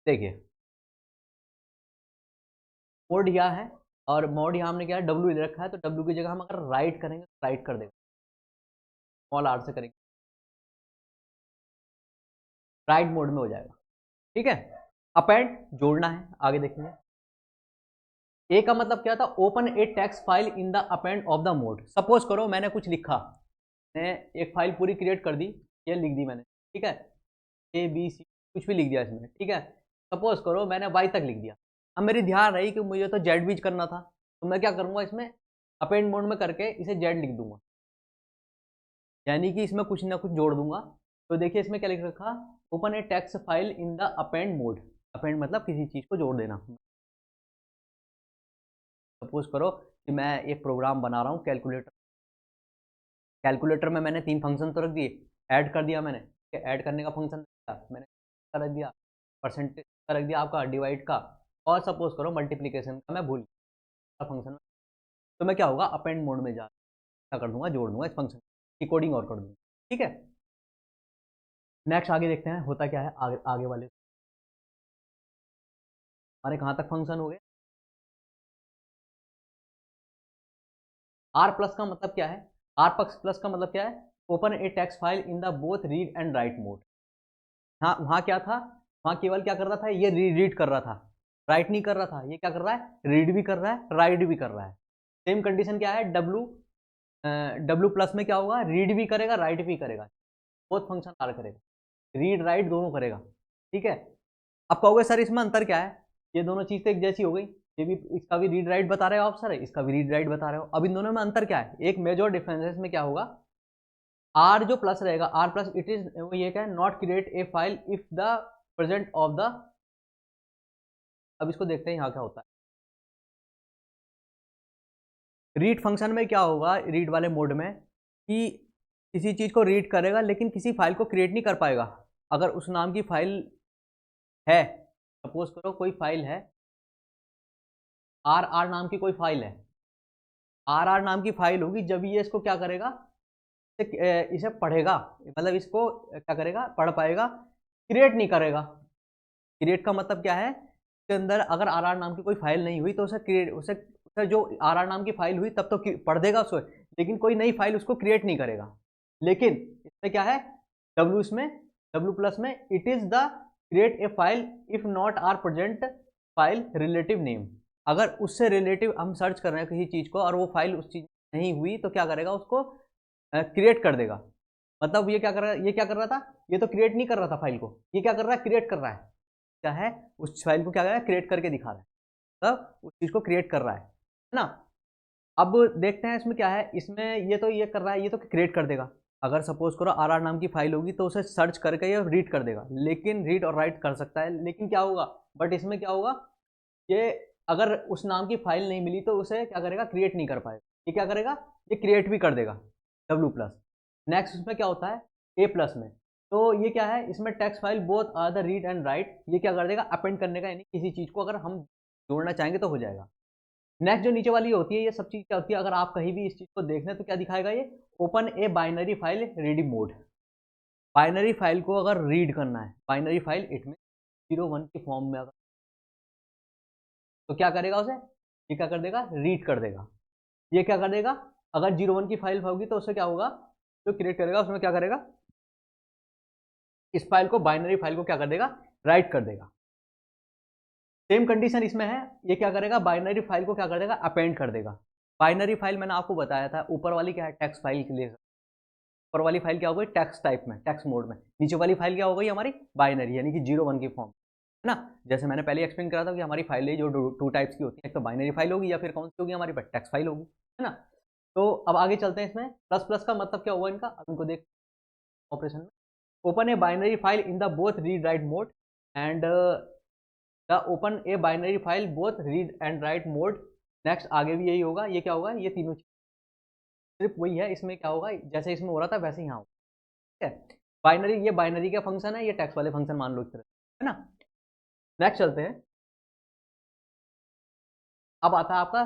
देखिए मोड यहाँ है, और मोड यहाँ हमने क्या है डब्ल्यू दे रखा है, तो डब्ल्यू की जगह हम अगर राइट करेंगे तो राइट कर देगा, स्मॉल आर से करेंगे, राइट मोड में हो जाएगा। ठीक है, अपेंड जोड़ना है, आगे देखेंगे। ए का मतलब क्या था, open A text file in the append of the mode. Suppose करो मैंने कुछ लिखा, मैंने एक फाइल पूरी क्रिएट कर दी, ये लिख दी मैंने, ठीक है, ए बी सी कुछ भी लिख दिया इसमें, ठीक है। सपोज करो मैंने वाई तक लिख दिया, अब मेरी ध्यान रही कि मुझे तो जेड भी करना था, तो मैं क्या करूंगा इसमें अपेंड मोड में करके इसे जेड लिख दूंगा, यानी कि इसमें कुछ ना कुछ जोड़ दूंगा। तो देखिए इसमें क्या लिख रखा, open A text file in the append mode, append मतलब किसी चीज को जोड़ देना। सपोज करो कि मैं एक प्रोग्राम बना रहा हूँ कैलकुलेटर, कैलकुलेटर में मैंने 3 फंक्शन तो रख दिए, ऐड कर दिया मैंने, ऐड करने का फंक्शन मैंने रख दिया, परसेंटेज का रख दिया आपका, डिवाइड का, और सपोज करो मल्टीप्लीकेशन का मैं भूल गया फंक्शन, तो मैं क्या होगा अपेंड मोड में जा क्या कर दूंगा, जोड़ दूंगा इस फंक्शन की कोडिंग और कर दूंगा। ठीक है, नेक्स्ट आगे देखते हैं होता क्या है, आगे वाले हमारे कहाँ तक फंक्शन हो गए। आर प्लस का मतलब क्या है, आर प्लस का मतलब क्या है, open A text file in the both read and right mode. हाँ वहाँ क्या था, वहाँ केवल क्या कर रहा था, ये रीड कर रहा था, राइट नहीं कर रहा था, ये क्या कर रहा है रीड भी कर रहा है राइट भी कर रहा है। सेम कंडीशन क्या है, डब्लू डब्लू प्लस में क्या होगा, रीड भी करेगा राइट भी करेगा, बोथ फंक्शन आर करेगा, रीड राइट दोनों करेगा। ठीक है, अब कहोगे सर इसमें अंतर क्या है, ये दोनों चीज तो एक जैसी हो गई, ये भी इसका भी रीड राइट बता रहे हो आप सर, इसका भी रीड राइट बता रहे हो, अब इन दोनों में अंतर क्या है, एक मेजर डिफरेंस में क्या होगा, आर जो प्लस रहेगा, आर प्लस इट इज ये क्या है, not create a file if the present of the, अब इसको देखते हैं यहाँ क्या होता है। रीड फंक्शन में क्या होगा, रीड वाले मोड में कि किसी चीज को रीड करेगा लेकिन किसी फाइल को क्रिएट नहीं कर पाएगा, अगर उस नाम की फाइल है, सपोज करो कोई फाइल है, आर आर नाम की कोई फाइल है, आर आर नाम की फाइल होगी, जब ये इसको क्या करेगा, इसे पढ़ेगा, मतलब इसको क्या करेगा पढ़ पाएगा, क्रिएट नहीं करेगा। क्रिएट का मतलब क्या है, इसके अंदर अगर आर आर नाम की कोई फाइल नहीं हुई तो उसे क्रिएट, उसे जो आर आर नाम की फाइल हुई तब तो पढ़ देगा उसको, लेकिन कोई नई फाइल उसको क्रिएट नहीं करेगा। लेकिन इसमें क्या है, डब्ल्यू इसमें डब्ल्यू प्लस में it is the create a file if not are present file relative name, अगर उससे रिलेटिव हम सर्च कर रहे हैं किसी चीज को और वो फाइल उस चीज नहीं हुई तो क्या करेगा, उसको क्रिएट कर देगा। मतलब ये क्या कर रहा है, ये क्या कर रहा था, ये तो क्रिएट नहीं कर रहा था फाइल को, ये क्या कर रहा है क्रिएट कर रहा है, क्या है उस फाइल को क्या कर रहा है क्रिएट करके दिखा रहा है, तब उस चीज को क्रिएट कर रहा है ना। अब देखते हैं इसमें क्या है, इसमें ये तो ये कर रहा है, ये तो क्रिएट कर देगा, अगर सपोज करो आर आर नाम की फाइल होगी तो उसे सर्च करके ये रीड कर देगा, लेकिन रीड और राइट कर सकता है, लेकिन क्या होगा, बट इसमें क्या होगा, ये अगर उस नाम की फाइल नहीं मिली तो उसे क्या करेगा क्रिएट नहीं कर पाएगा, ये क्या करेगा, ये क्रिएट भी कर देगा डब्ल्यू प्लस। नेक्स्ट उसमें क्या होता है ए प्लस में, तो ये क्या है, इसमें text file both are the read and write, ये क्या कर देगा अपेंड करने का, यानी किसी चीज को अगर हम जोड़ना चाहेंगे तो हो जाएगा। नेक्स्ट जो नीचे वाली होती है, ये सब चीज क्या होती है, अगर आप कहीं भी इस चीज को देखना तो क्या दिखाएगा, ये ओपन ए binary file reading mode, binary file को अगर रीड करना है, बाइनरी फाइल इट में 0 1 के फॉर्म में अगर, तो क्या करेगा उसे, ये क्या कर देगा रीड कर देगा, ये क्या कर देगा, अगर 0 1 की फाइल होगी तो उससे क्या होगा, जो क्रिएट करेगा उसमें क्या करेगा, इस फाइल को बाइनरी फाइल को क्या कर देगा राइट कर देगा। सेम कंडीशन इसमें है, ये क्या करेगा बाइनरी फाइल को क्या कर देगा अपेंड कर देगा। बाइनरी फाइल मैंने आपको बताया था, ऊपर वाली क्या है टेक्स्ट फाइल के लिए, ऊपर वाली फाइल क्या हो गई टेक्स्ट टाइप में टेक्स्ट मोड में, नीचे वाली फाइल क्या हो गई हमारी बाइनरी, यानी कि 0 1 की फॉर्म, है ना। जैसे मैंने पहले एक्सप्लेन करा था कि हमारी फाइल है जो टू टाइप्स की होती है, एक तो बाइनरी फाइल होगी या फिर कौन सी होगी हमारी टेक्स्ट फाइल होगी, है ना। तो अब आगे चलते हैं, इसमें प्लस प्लस का मतलब क्या हुआ इनका, अब इनको देख ऑपरेशन में open A binary file in the both read write mode and the open A binary file both read and right mode. Next आगे भी यही होगा, ये क्या होगा, ये तीनों सिर्फ वही है, इसमें क्या होगा जैसे इसमें हो रहा था वैसे ही यहाँ होगा, ठीक है। बाइनरी, ये बाइनरी का फंक्शन है, ये टेक्स्ट वाले फंक्शन मान लो एक तरह, है ना। नेक्स्ट चलते हैं, अब आता है आपका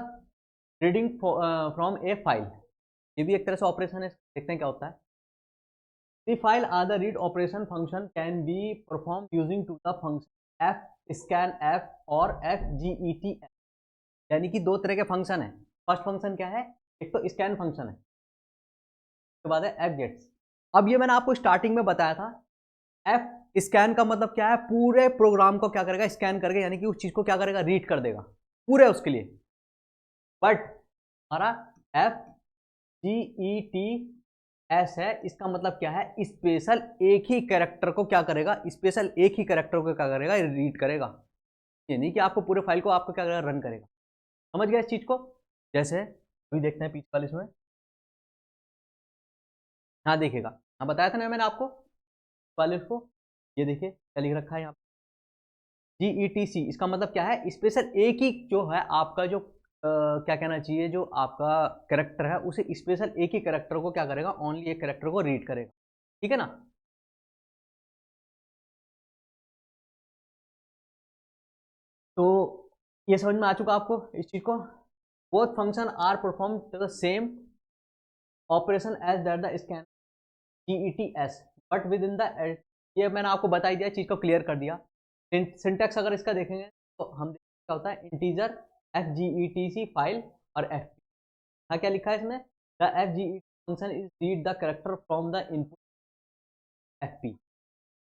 रीडिंग फ्रॉम ए फाइल। ये भी एक तरह से ऑपरेशन है, देखते हैं क्या होता है। The file are the read operation function can be performed using to the function fscanf और fgetf, यानी कि दो तरह के फंक्शन है। फर्स्ट फंक्शन क्या है, एक तो स्कैन फंक्शन है, उसके बाद है fgets। अब ये मैंने आपको स्टार्टिंग में बताया था, एफ स्कैन का मतलब क्या है, पूरे प्रोग्राम को क्या करेगा, स्कैन करके, यानी कि उस चीज को क्या करेगा, रीड कर देगा पूरे उसके लिए। बट हमारा F G E T S है, इसका मतलब क्या है, स्पेशल एक ही कैरेक्टर को क्या करेगा, स्पेशल एक ही कैरेक्टर को क्या करेगा, रीड करेगा। ये नहीं कि आपको पूरे फाइल को आपको क्या करेगा, रन करेगा। समझ गया इस चीज को। जैसे अभी देखते हैं पीछे वाले इसमें, हाँ देखिएगा, हाँ बताया था ना मैंने आपको वाले को, ये देखिए क्या लिख रखा है यहाँ जी ई टी सी, इसका मतलब क्या है, स्पेशल एक ही जो है आपका जो क्या कहना चाहिए, जो आपका कैरेक्टर है उसे स्पेशल एक ही कैरेक्टर को क्या करेगा, ओनली एक कैरेक्टर को रीड करेगा, ठीक है ना। तो ये समझ में आ चुका आपको इस चीज को। Both function are perform the same operation as that the scan GETS but with in the, ये मैंने आपको बता ही दिया, चीज को क्लियर कर दिया। सिंटेक्स अगर इसका देखेंगे तो हम क्या होता है, इंटीजर FGETC फाइल और FP। हाँ क्या लिखा है इसमें, the FGET function is read the character from the input FP,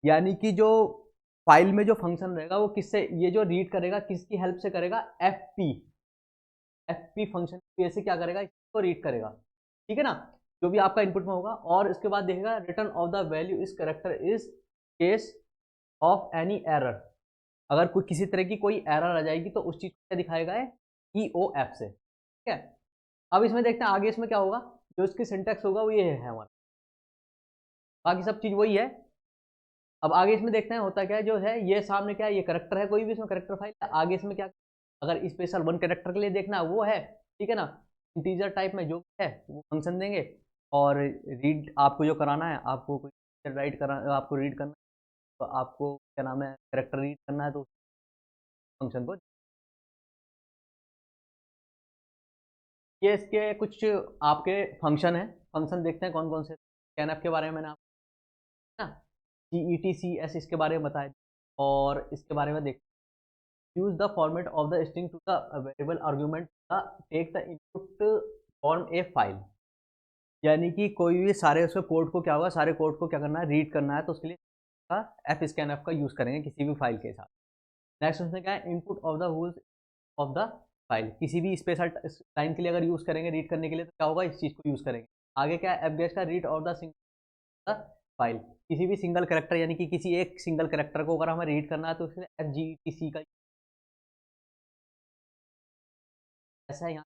यानी कि जो फाइल में जो फंक्शन रहेगा वो किससे, ये जो रीड करेगा किसकी हेल्प से करेगा, FP फंक्शन की वजह से क्या करेगा, इसको रीड करेगा, ठीक है ना, जो भी आपका इनपुट में होगा। और इसके बाद देखेगा रिटर्न ऑफ द वैल्यू इस character is case of any error, अगर कोई किसी तरह की कोई एरर आ जाएगी तो उस चीज को क्या दिखाएगा है, EOF से, ठीक है। अब इसमें देखते हैं आगे इसमें क्या होगा, जो इसकी सिंटेक्स होगा वो ये है हमारा, बाकी सब चीज वही है। अब आगे इसमें देखते हैं होता क्या है, जो है ये सामने क्या है, ये करेक्टर है, कोई भी इसमें करेक्टर फाइल है। आगे इसमें क्या, अगर स्पेशल वन करेक्टर के लिए देखना है वो है, ठीक है ना, इंटीजर टाइप में जो है वो फंक्शन देंगे। और रीड आपको जो कराना है, आपको कोई राइट करा, आपको रीड करना है तो आपको क्या नाम है, करेक्टर रीड करना है तो फंक्शन को, ये इसके कुछ आपके फंक्शन है। फंक्शन देखते हैं कौन कौन से, स्कैनएफ के बारे में मैंने आपको ना GETCS इसके बारे में बताया, और इसके बारे में देखते हैं, use the format of the string to the variable argument take the input form a file, यानी कि कोई भी सारे उसके कोड को क्या होगा, सारे कोड को क्या करना है, रीड करना है, तो उसके लिए एफ स्कैन एफ का यूज करेंगे किसी भी फाइल के साथ। नेक्स्ट उसमें क्या है, input of the holes of the file, किसी भी स्पेशल लाइन के लिए अगर यूज करेंगे रीड करने के लिए तो क्या होगा, इस चीज को यूज करेंगे। आगे क्या है, एफ गेट्स का read of the single file, किसी भी सिंगल करेक्टर, यानी कि किसी एक सिंगल करेक्टर को अगर हमें रीड करना है तो उसके लिए FGETC का ऐसा है। यहाँ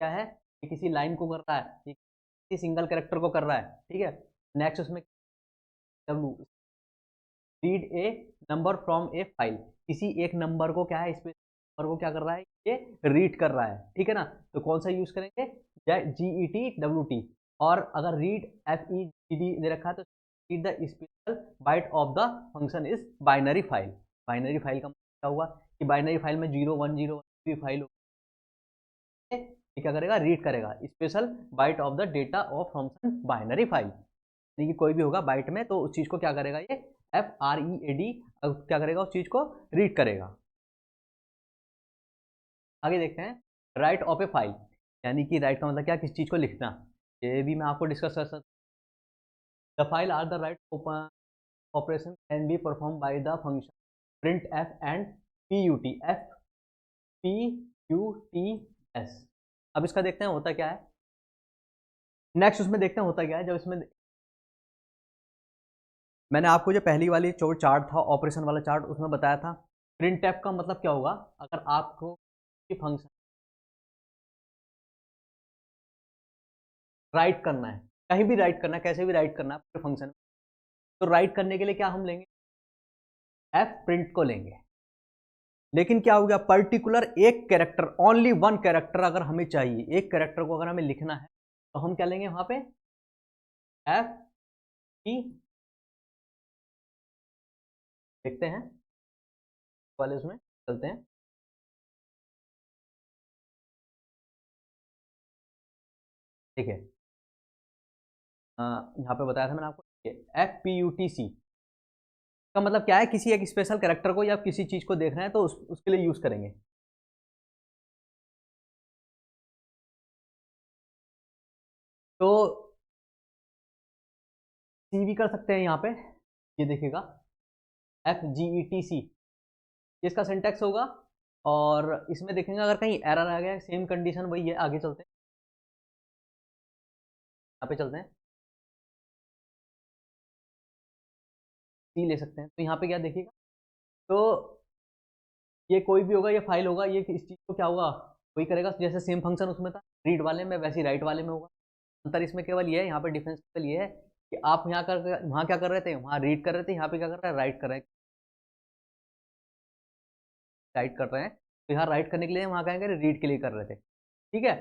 क्या है, ये किसी लाइन को कर रहा है, ये किसी सिंगल करेक्टर को कर रहा है, ठीक है। नेक्स्ट उसमें W, read A number from A file, किसी एक नंबर को क्या है, इस नंबर को क्या कर रहा है, ये रीड कर रहा है, ठीक है ना। तो कौन सा यूज करेंगे, GETWT। और अगर रीड FEGD दे रखा है तो read the special byte of the function is binary file. Binary file का मतलब क्या हुआ, कि बाइनरी फाइल में 0 1 0 भी फाइल हो, ये क्या करेगा, रीड करेगा special byte of the data of function binary file, यानी कि कोई भी होगा बाइट में तो उस चीज को क्या करेगा, ये FREAD क्या करेगा, उस चीज को रीड करेगा। आगे देखते हैं राइट ऑफ ए फाइल, यानी कि राइट का मतलब क्या, किस चीज को लिखना, ये भी मैं आपको डिस्कस कर सकता। The file are the write operation can be perform by the function print F and PUTS। अब इसका देखते हैं होता क्या है, नेक्स्ट उसमें देखते हैं होता क्या है, जब इसमें मैंने आपको जो पहली वाली जो चार्ट था, ऑपरेशन वाला चार्ट, उसमें बताया था प्रिंट एफ का मतलब क्या होगा, अगर आपको फंक्शन राइट करना है, कहीं भी राइट करना है, कैसे भी राइट करना है पूरे फंक्शन में, तो राइट करने के लिए क्या हम लेंगे, एफ प्रिंट को लेंगे। लेकिन क्या हो गया, पर्टिकुलर एक कैरेक्टर, ओनली वन कैरेक्टर अगर हमें चाहिए, एक कैरेक्टर को अगर हमें लिखना है तो हम क्या लेंगे वहां पे, एफ की, देखते हैं वाले उसमें चलते हैं। ठीक है, यहाँ पे बताया था मैंने आपको, F P U T C का मतलब क्या है, किसी एक स्पेशल कैरेक्टर को या किसी चीज को देखना है तो उसके लिए यूज करेंगे। तो सी भी कर सकते हैं यहाँ पे, ये देखिएगा F G E T C, इसका सिंटेक्स होगा। और इसमें देखेंगे अगर कहीं एरर आ गया, सेम कंडीशन वही है, आगे चलते हैं, यहाँ पे चलते हैं, सी ले सकते हैं। तो यहाँ पे क्या देखिएगा, तो ये कोई भी होगा, ये फाइल होगा, ये इस चीज़ को क्या होगा, वही करेगा, जैसे सेम फंक्शन उसमें था रीड वाले में, वैसे ही राइट वाले में होगा। अंतर इसमें केवल ये है, यहाँ पे डिफरेंस केवल ये है कि आप यहाँ कर, वहाँ क्या कर रहे थे, वहाँ रीड कर रहे थे, यहाँ पे क्या कर रहे हैं, राइट कर रहे हैं, राइट कर रहे हैं। तो यहाँ राइट करने के लिए वहाँ कहेंगे रीड के लिए कर रहे थे। ठीक है,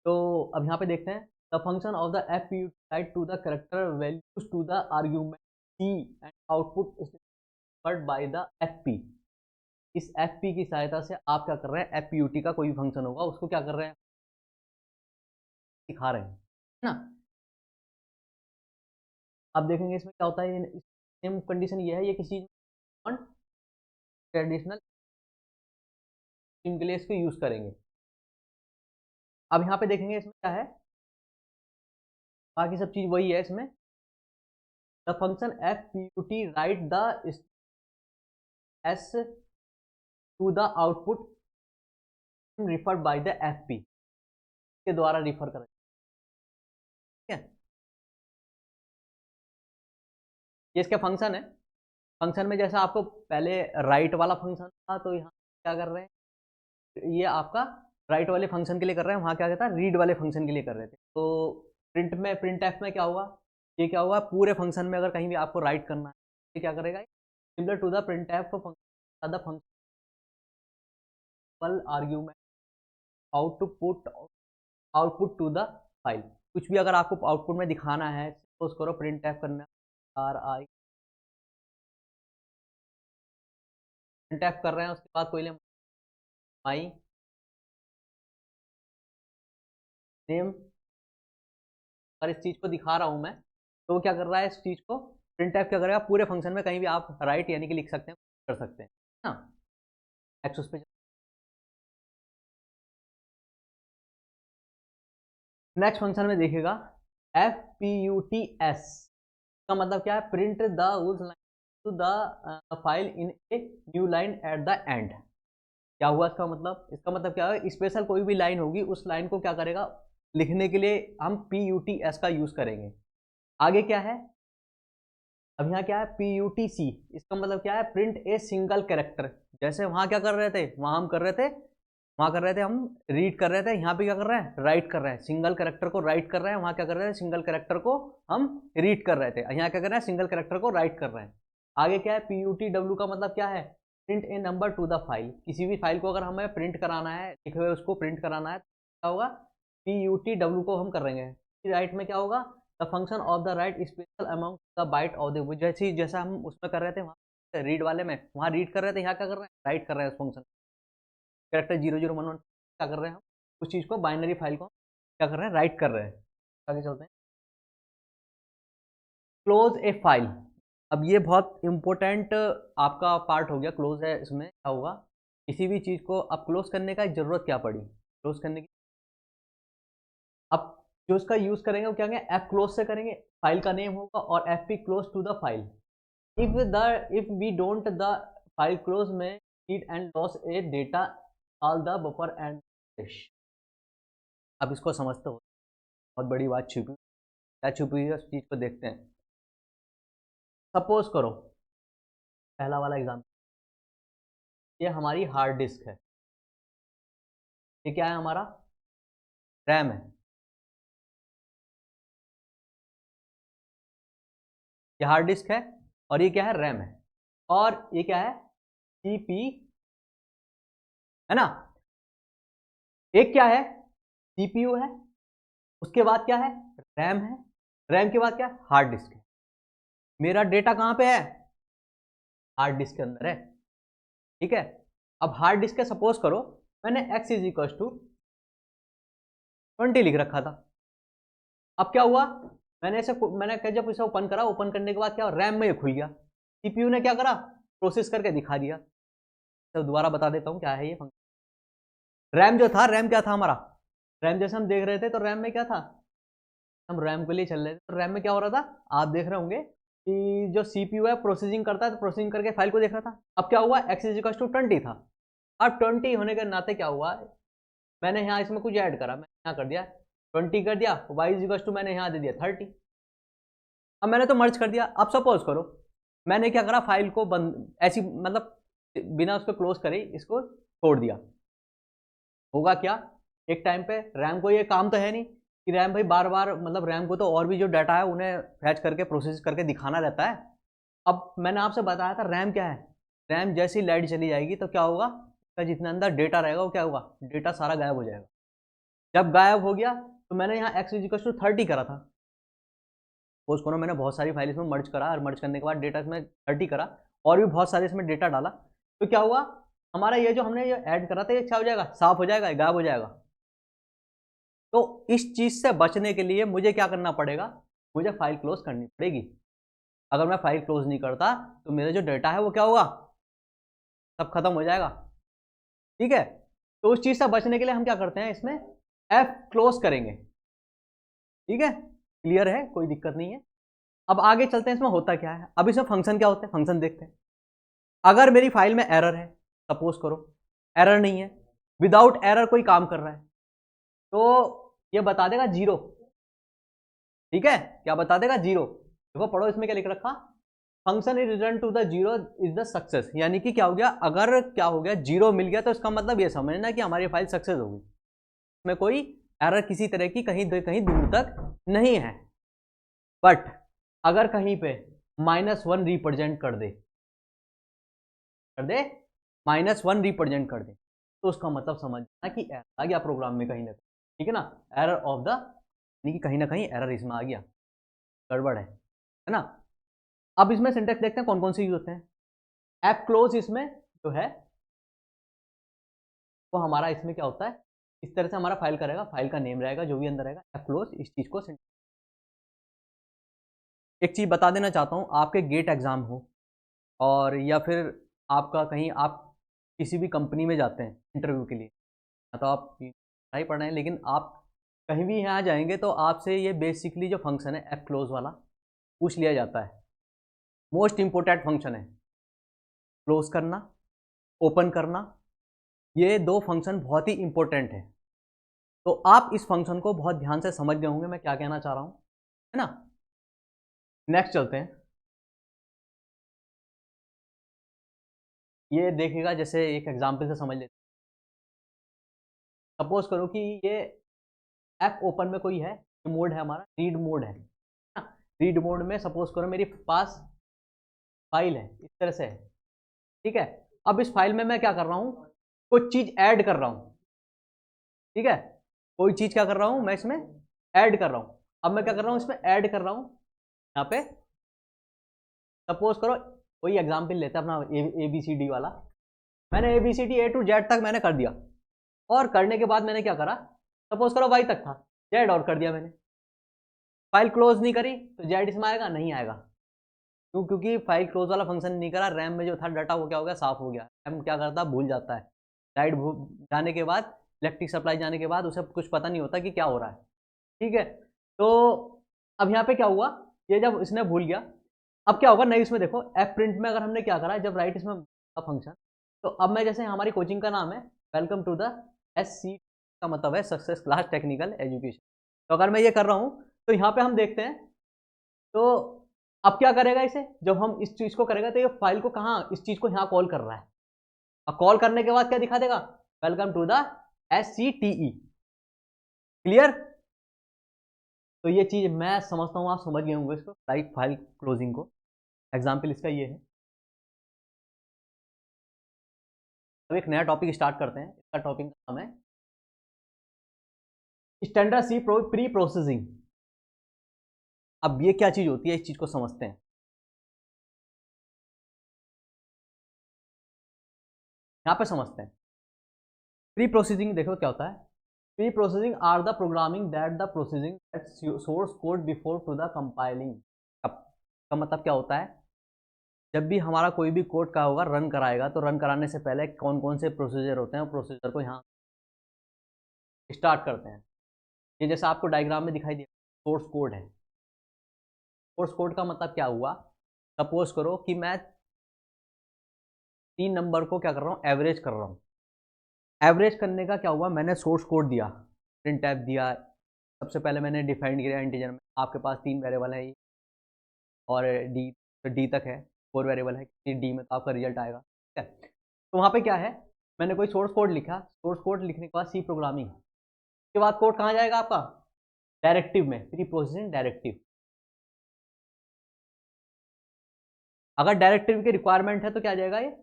तो अब यहाँ पे देखते हैं, the function of the F U write to the character values to the argument C and output is by the F P. इस एफ पी की सहायता से आप क्या कर रहे हैं, एफ पी यू टी का कोई भी फंक्शन होगा उसको क्या कर रहे हैं, दिखा रहे हैं, है ना। अब देखेंगे इसमें क्या होता है, सेम कंडीशन ये है, ये किसी ट्रेडिशनल के लिए इसको यूज करेंगे। अब यहाँ पे देखेंगे इसमें क्या है, बाकी सब चीज वही है इसमें, the function F P U T write the S to the output referred by the F P के द्वारा रिफर करें। ठीक है, ये इसका फंक्शन है। फंक्शन में जैसा आपको पहले राइट वाला फंक्शन था, तो यहाँ क्या कर रहे हैं, ये आपका राइट वाले फंक्शन के लिए कर रहे हैं, वहाँ क्या कहता है, रीड वाले फंक्शन के लिए कर रहे थे। तो प्रिंट में, प्रिंट एफ में क्या हुआ, ये क्या हुआ, पूरे फंक्शन में अगर कहीं भी आपको राइट करना है, ये क्या करेगा, similar to the print F function argument output output to the file. कुछ भी अगर आपको आउटपुट में दिखाना है, सपोज करो प्रिंट एफ करना, आर आई प्रिंट एफ कर रहे हैं, उसके बाद कोई माई नेम, अगर इस चीज़ को दिखा रहा हूँ मैं, तो वो क्या कर रहा है, इस चीज़ को प्रिंट एफ क्या करेगा, पूरे फंक्शन में कहीं भी आप राइट यानी कि लिख सकते हैं, कर सकते हैं ना। एक्सेस पे नेक्स्ट फंक्शन में देखिएगा, F P U T S का मतलब क्या है, print the line to the file in a new line at the end. क्या हुआ इसका मतलब, इसका मतलब क्या है, स्पेशल कोई भी लाइन होगी, उस लाइन को क्या करेगा, लिखने के लिए हम पी यू टी एस का यूज करेंगे। आगे क्या है, अब यहाँ क्या है, पी यू टी सी, इसका मतलब क्या है, प्रिंट ए सिंगल कैरेक्टर। जैसे वहां क्या कर रहे थे, वहां हम कर रहे थे, वहां कर रहे थे हम रीड कर रहे थे, यहाँ पे क्या कर रहे हैं, राइट कर रहे हैं, सिंगल कैरेक्टर को राइट कर रहे हैं, वहां क्या कर रहे थे, सिंगल कैरेक्टर को हम रीड कर रहे थे, यहाँ क्या कर रहे हैं, सिंगल कैरेक्टर को राइट कर रहे हैं। आगे क्या है, पी यू टी डब्ल्यू का मतलब क्या है, print A number two the file. किसी भी फाइल को अगर हमें प्रिंट कराना है, लिखे हुए उसको प्रिंट कराना है, क्या होगा, पी यू टी डब्ल्यू को हम करेंगे, राइट में क्या होगा, the function of the write special amount the byte of the, जैसे जैसा हम उसमें कर रहे थे वहाँ रीड वाले में, वहाँ रीड कर रहे थे, यहाँ क्या कर रहे हैं, राइट कर रहे हैं उस फंक्शन, कैरेक्टर 0011 क्या कर रहे हैं हम, उस चीज़ को बाइनरी फाइल को क्या कर रहे हैं, राइट कर रहे हैं। आगे चलते हैं, क्लोज ए फाइल। अब ये बहुत इंपॉर्टेंट आपका पार्ट हो गया, क्लोज है, इसमें क्या होगा, किसी भी चीज़ को अब क्लोज करने का जरूरत क्या पड़ी, क्लोज करने की, अब जो उसका यूज करेंगे वो क्या करेंगे, एफ क्लोज से करेंगे, फाइल का नेम होगा, और F P close to the file. If we don't the file close में read and loss a data all the buffer and cache. अब इसको समझते हो, बहुत बड़ी बात छुपी, क्या छुपी हुई है उस चीज़ को देखते हैं। सपोज करो, पहला वाला एग्जाम्पल, ये हमारी हार्ड डिस्क है, ये क्या है, हमारा रैम है, ये हार्ड डिस्क है, और ये क्या है, रैम है, और ये क्या है, सीपी, है ना। एक क्या है, सीपीयू है, उसके बाद क्या है, रैम है, रैम के बाद क्या है, हार्ड डिस्क है। मेरा डेटा कहां पे है, हार्ड डिस्क के अंदर है, ठीक है। अब हार्ड डिस्क है, सपोज करो मैंने x इज इक्वल टू 20 लिख रखा था। अब क्या हुआ, मैंने जब इसे ओपन करा, ओपन करने के बाद क्या, रैम में ये खुल गया, सीपीयू ने क्या करा, प्रोसेस करके दिखा दिया। तो दोबारा बता देता हूँ क्या है ये फंक्शन। रैम जो था, रैम क्या था हमारा, रैम जैसे हम देख रहे थे तो रैम में क्या था, हम रैम के लिए चल रहे थे, तो रैम में क्या हो रहा था, आप देख रहे होंगे कि जो सीपीयू है प्रोसेसिंग करता है, तो प्रोसेसिंग करके फाइल को देख रहा था। अब क्या हुआ, x इज इक्वल टू 20 था। अब 20 होने के नाते क्या हुआ, मैंने यहाँ इसमें कुछ ऐड करा, मैंने यहाँ कर दिया 20 कर दिया, y इज इक्वल टू मैंने यहाँ दे दिया 30। अब मैंने तो मर्ज कर दिया। अब सपोज करो मैंने क्या करा, फाइल को बंद ऐसी मतलब बिना उसको क्लोज करे इसको छोड़ दिया, होगा क्या, एक टाइम पे रैम को ये काम तो है नहीं कि रैम भाई बार बार, मतलब रैम को तो और भी जो डाटा है उन्हें फैच करके प्रोसेस करके दिखाना रहता है। अब मैंने आपसे बताया था रैम क्या है, रैम जैसी लाइट चली जाएगी तो क्या होगा, उसका जितना अंदर डेटा रहेगा वो क्या होगा, डेटा सारा गायब हो जाएगा। जब गायब हो गया तो मैंने यहाँ x इक्वल टू 30 करा था, सपोज करो मैंने बहुत सारी फाइल इसमें मर्ज करा, और मर्ज करने के बाद डेटा इसमें 30 करा, और भी बहुत सारे इसमें डेटा डाला, तो क्या हुआ, हमारा ये जो हमने ये ऐड करा था ये क्या हो जाएगा, साफ हो जाएगा, गायब हो जाएगा। तो इस चीज से बचने के लिए मुझे क्या करना पड़ेगा, मुझे फाइल क्लोज करनी पड़ेगी। अगर मैं फाइल क्लोज नहीं करता तो मेरा जो डेटा है वो क्या होगा, सब खत्म हो जाएगा, ठीक है। तो उस चीज से बचने के लिए हम क्या करते हैं, इसमें एफ क्लोज करेंगे, ठीक है, क्लियर है, कोई दिक्कत नहीं है। अब आगे चलते हैं, इसमें होता क्या है, अब इसमें फंक्शन क्या होते हैं, फंक्शन देखते हैं। अगर मेरी फाइल में एरर है, सपोज करो एरर नहीं है, विदाउट एरर कोई काम कर रहा है, तो ये बता देगा 0, ठीक है, क्या बता देगा, 0। देखो पढ़ो इसमें क्या लिख रखा, function is return to the 0 is the success, यानी कि क्या हो गया, अगर क्या हो गया 0 मिल गया तो इसका मतलब ये समझना कि हमारी फाइल सक्सेस होगी, इसमें कोई एरर किसी तरह की कहीं दूर तक नहीं है। बट अगर कहीं पे -1 रिप्रेजेंट कर दे -1 रिप्रेजेंट कर दे, तो उसका मतलब समझना कि एरर आ गया प्रोग्राम में कहीं ना कहीं, ठीक है ना, एरर ऑफ द, यानी कि कहीं ना कहीं एरर इसमें आ गया, गड़बड़ है ना। अब इसमें सिंटेक्स देखते हैं कौन कौन से यूज होते हैं। एप क्लोज इसमें जो है वो हमारा इसमें क्या होता है, इस तरह से हमारा फाइल का रहेगा, फाइल का नेम रहेगा जो भी अंदर रहेगा, एप क्लोज इस चीज को। एक चीज बता देना चाहता हूँ, आपके गेट एग्जाम हो और या फिर आपका कहीं आप किसी भी कंपनी में जाते हैं इंटरव्यू के लिए, तो आप पढ़ाई पढ़ रहे हैं लेकिन आप कहीं भी यहाँ जाएंगे तो आपसे ये बेसिकली जो फंक्शन है एप क्लोज वाला पूछ लिया जाता है। मोस्ट इंपोर्टेंट फंक्शन है, क्लोज करना, ओपन करना, ये दो फंक्शन बहुत ही इंपॉर्टेंट है। तो आप इस फंक्शन को बहुत ध्यान से समझ गए होंगे मैं क्या कहना चाह रहा हूँ, है ना। नेक्स्ट चलते हैं, ये देखिएगा, जैसे एक एग्जाम्पल से समझ लेते हैं। सपोज करो कि ये ऐप ओपन में कोई है, मोड है हमारा रीड मोड है ना, रीड मोड में सपोज करो मेरे पास फाइल है, इस तरह से है, ठीक है। अब इस फाइल में मैं क्या कर रहा हूँ, कुछ चीज ऐड कर रहा हूँ, ठीक है, कोई चीज क्या कर रहा हूँ मैं इसमें ऐड कर रहा हूँ। अब मैं क्या कर रहा हूँ, इसमें ऐड कर रहा हूँ, यहाँ पे सपोज करो कोई एग्जाम्पल लेते हैं अपना ABCD वाला, मैंने ABCD A to Z तक मैंने कर दिया, और करने के बाद मैंने क्या करा, सपोज करो Y तक था, Z और कर दिया मैंने, फाइल क्लोज नहीं करी तो Z इसमें आएगा, नहीं आएगा, क्यों, क्योंकि फाइल क्लोज वाला फंक्शन नहीं करा, रैम में जो था डाटा वो क्या हो गया, साफ हो गया। रैम क्या करता है, भूल जाता है, लाइट जाने के बाद, इलेक्ट्रिक सप्लाई जाने के बाद उसे कुछ पता नहीं होता कि क्या हो रहा है, ठीक है। तो अब यहाँ पे क्या हुआ, ये जब इसने भूल गया, अब क्या होगा, नहीं इसमें देखो एफ प्रिंट में अगर हमने क्या करा, जब राइट इसमें फंक्शन, तो अब मैं जैसे हमारी कोचिंग का नाम है वेलकम टू द SC, का मतलब है सक्सेस क्लास टेक्निकल एजुकेशन, तो अगर मैं ये कर रहा हूँ तो यहाँ पे हम देखते हैं, तो अब क्या करेगा इसे, जब हम इस चीज को करेगा तो ये फाइल को कहाँ, इस चीज को यहाँ कॉल कर रहा है, और कॉल करने के बाद क्या दिखा देगा, welcome to the SCTE, clear. तो ये चीज मैं समझता हूँ आप समझ गए होंगे इसको, राइट फाइल क्लोजिंग को, एग्जाम्पल इसका ये है। अब एक नया टॉपिक स्टार्ट करते हैं। इसका टॉपिक का नाम है स्टैंडर्ड सी प्री प्रोसेसिंग। अब ये क्या चीज होती है, इस चीज को समझते हैं। यहां पे समझते हैं प्री प्रोसेसिंग। देखो क्या होता है। Pre processing are the programming that the processing that source code before to the compiling. का मतलब क्या होता है, जब भी हमारा कोई भी कोड का होगा रन कराएगा, तो रन कराने से पहले कौन कौन से प्रोसीजर होते हैं, प्रोसीजर को यहाँ स्टार्ट करते हैं। ये जैसा आपको डायग्राम में दिखाई दिया, सोर्स कोड है। सोर्स कोड का मतलब क्या हुआ, सपोज करो कि मैं 3 नंबर को क्या कर रहा हूँ, एवरेज कर रहा हूँ। एवरेज करने का क्या हुआ, मैंने सोर्स कोड दिया, प्रिंट टाइप दिया। सबसे पहले मैंने डिफाइंड किया इंटीजर में, आपके पास 3 वेरिएबल है और डी, तो डी तक है, 4 वेरिएबल है, डी में तो आपका रिजल्ट आएगा। ठीक है, तो वहाँ पे क्या है, मैंने कोई सोर्स कोड लिखा। सोर्स कोड लिखने के बाद सी प्रोग्रामिंग के बाद कोड कहाँ जाएगा आपका, डायरेक्टिव में, प्री प्रोसेसिंग डायरेक्टिव। अगर डायरेक्टिव की रिक्वायरमेंट है तो क्या जाएगा, ये